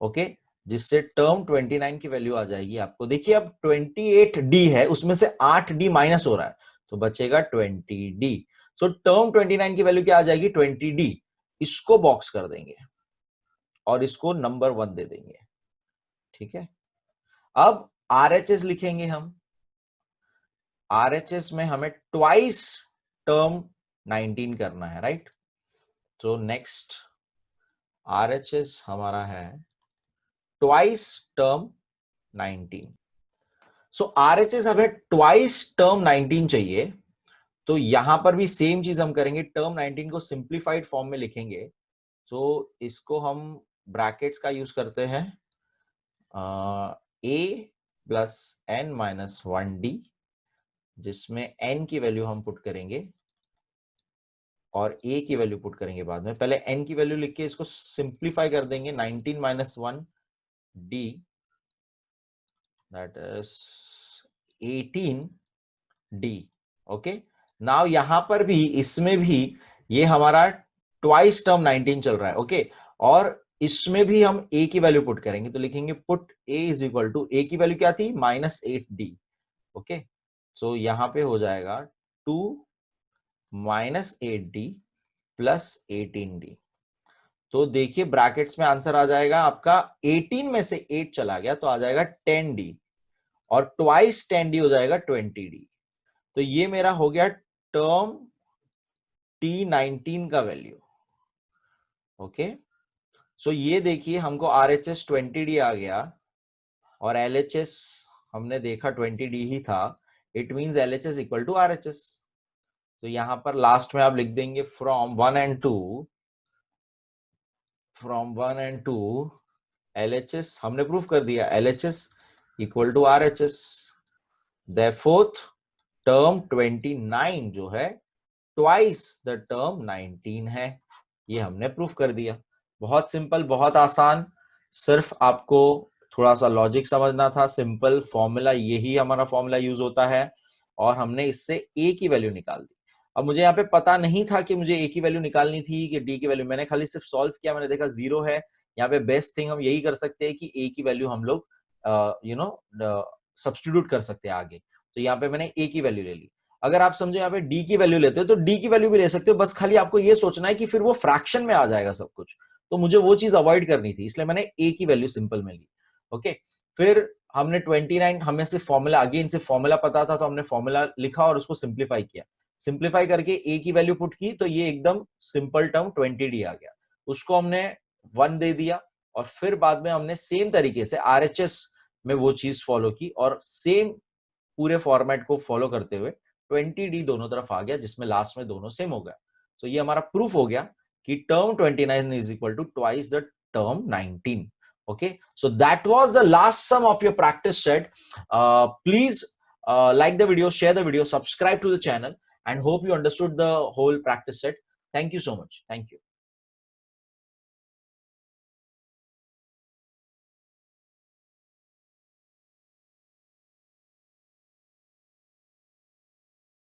Okay, जिससे term 29 की value आ जाएगी आपको। देखिए अब 28D है, उसमें से 8D माइनस हो रहा है, तो बचेगा 20D। सो टर्म 29 की वैल्यू क्या आ जाएगी, 20D। इसको बॉक्स कर देंगे और इसको नंबर 1 दे देंगे। ठीक है, अब RHS लिखेंगे हम। RHS में हमें ट्वाइस टर्म 19 करना है, राइट। तो नेक्स्ट RHS हमारा है ट्वाइस टर्म 19। सो RHS हमें ट्वाइस टर्म 19 चाहिए, तो यहां पर भी सेम चीज हम करेंगे, टर्म 19 को सिंप्लीफाइड फॉर्म में लिखेंगे। सो इसको हम ब्रैकेट्स का यूज करते हैं, a plus n minus 1D, जिसमें n की वैल्यू हम पुट करेंगे और a की वैल्यू पुट करेंगे बाद में। पहले n की वैल्यू लिख के इसको सिंप्लीफाई कर देंगे, 19 minus 1D, that is 18D। Okay, now यहां पर भी, इसमें भी ये हमारा ट्वाइस टर्म 19 चल रहा है। ओके, और इसमें भी हम a की वैल्यू पुट करेंगे, तो लिखेंगे put a is equal to, a की वैल्यू क्या थी, माइनस 8D। ओके, सो यहां पे हो जाएगा 2 माइनस 8D प्लस 18D। तो देखिए ब्रैकेट्स में आंसर आ जाएगा आपका, 18 में से 8 चला गया तो आ जाएगा 10D, और ट्वाइस 10D हो जाएगा 20D। तो ये मेरा हो गया टर्म T19 का वैल्यू। ओके, सो ये देखिए हमको RHS 20D आ गया और LHS हमने देखा 20D ही था, it means LHS equal to RHS। तो यहां पर लास्ट में आप लिख देंगे from 1 and 2, from 1 and 2 LHS हमने प्रूफ कर दिया, LHS equal to RHS। Therefore term 29 जो है ट्वाइस द टर्म 19 है, ये हमने प्रूफ कर दिया। बहुत सिंपल, बहुत आसान, सिर्फ आपको थोड़ा सा लॉजिक समझना था। सिंपल फॉर्मूला, यही हमारा फॉर्मूला यूज होता है, और हमने इससे a की वैल्यू निकाल दी। अब मुझे यहाँ पे पता नहीं था कि मुझे a की वैल्यू निकालनी थी कि d की वैल्यू, मैंने खाली सिर्फ सॉल्व किया, मैंने देखा 0 है। यहाँ पे बेस्ट थिंग हम यही कर सकते हैं कि a की वैल्यू हम लोग सब्स्टिट्यूट कर सकते हैं आगे। तो यहाँ पे मैंने a की वैल्यू ले ली। अगर आप समझो यहाँ पे d की वैल्यू लेते हो तो d की वैल्यू भी ले सकते हो, बस खाली आपको ये सोचना है कि फिर वो फ्रैक्शन में आ जाएगा सब कुछ, तो मुझे वो चीज अवॉइड करनी थी, इसलिए मैंने a की वैल्यू सिंपल में ली। ओके, फिर हमने 29, हमें सिर्फ फॉर्मूला, अगेन से फॉर्मूला पता था तो हमने फॉर्मूला लिखा और उसको सिंप्लीफाई किया। सिंप्लीफाई करके a की वैल्यू पुट की, तो ये एकदम सिंपल टर्म 20D आ गया, उसको हमने 1 दे दिया, और फिर बाद में हमने सेम तरीके से RHS में वो चीज फॉलो की, और सेम पूरे फॉर्मेट को फॉलो करते हुए 20D दोनों तरफ आ गया, जिसमें लास्ट में दोनों सेम हो गया। तो ये हमारा प्रूफ हो गया कि term 29 is equal to twice the term 19। Okay, so that was the last sum of your practice set. Please like the video, share the video, subscribe to the channel, and hope you understood the whole practice set. Thank you so much. Thank you.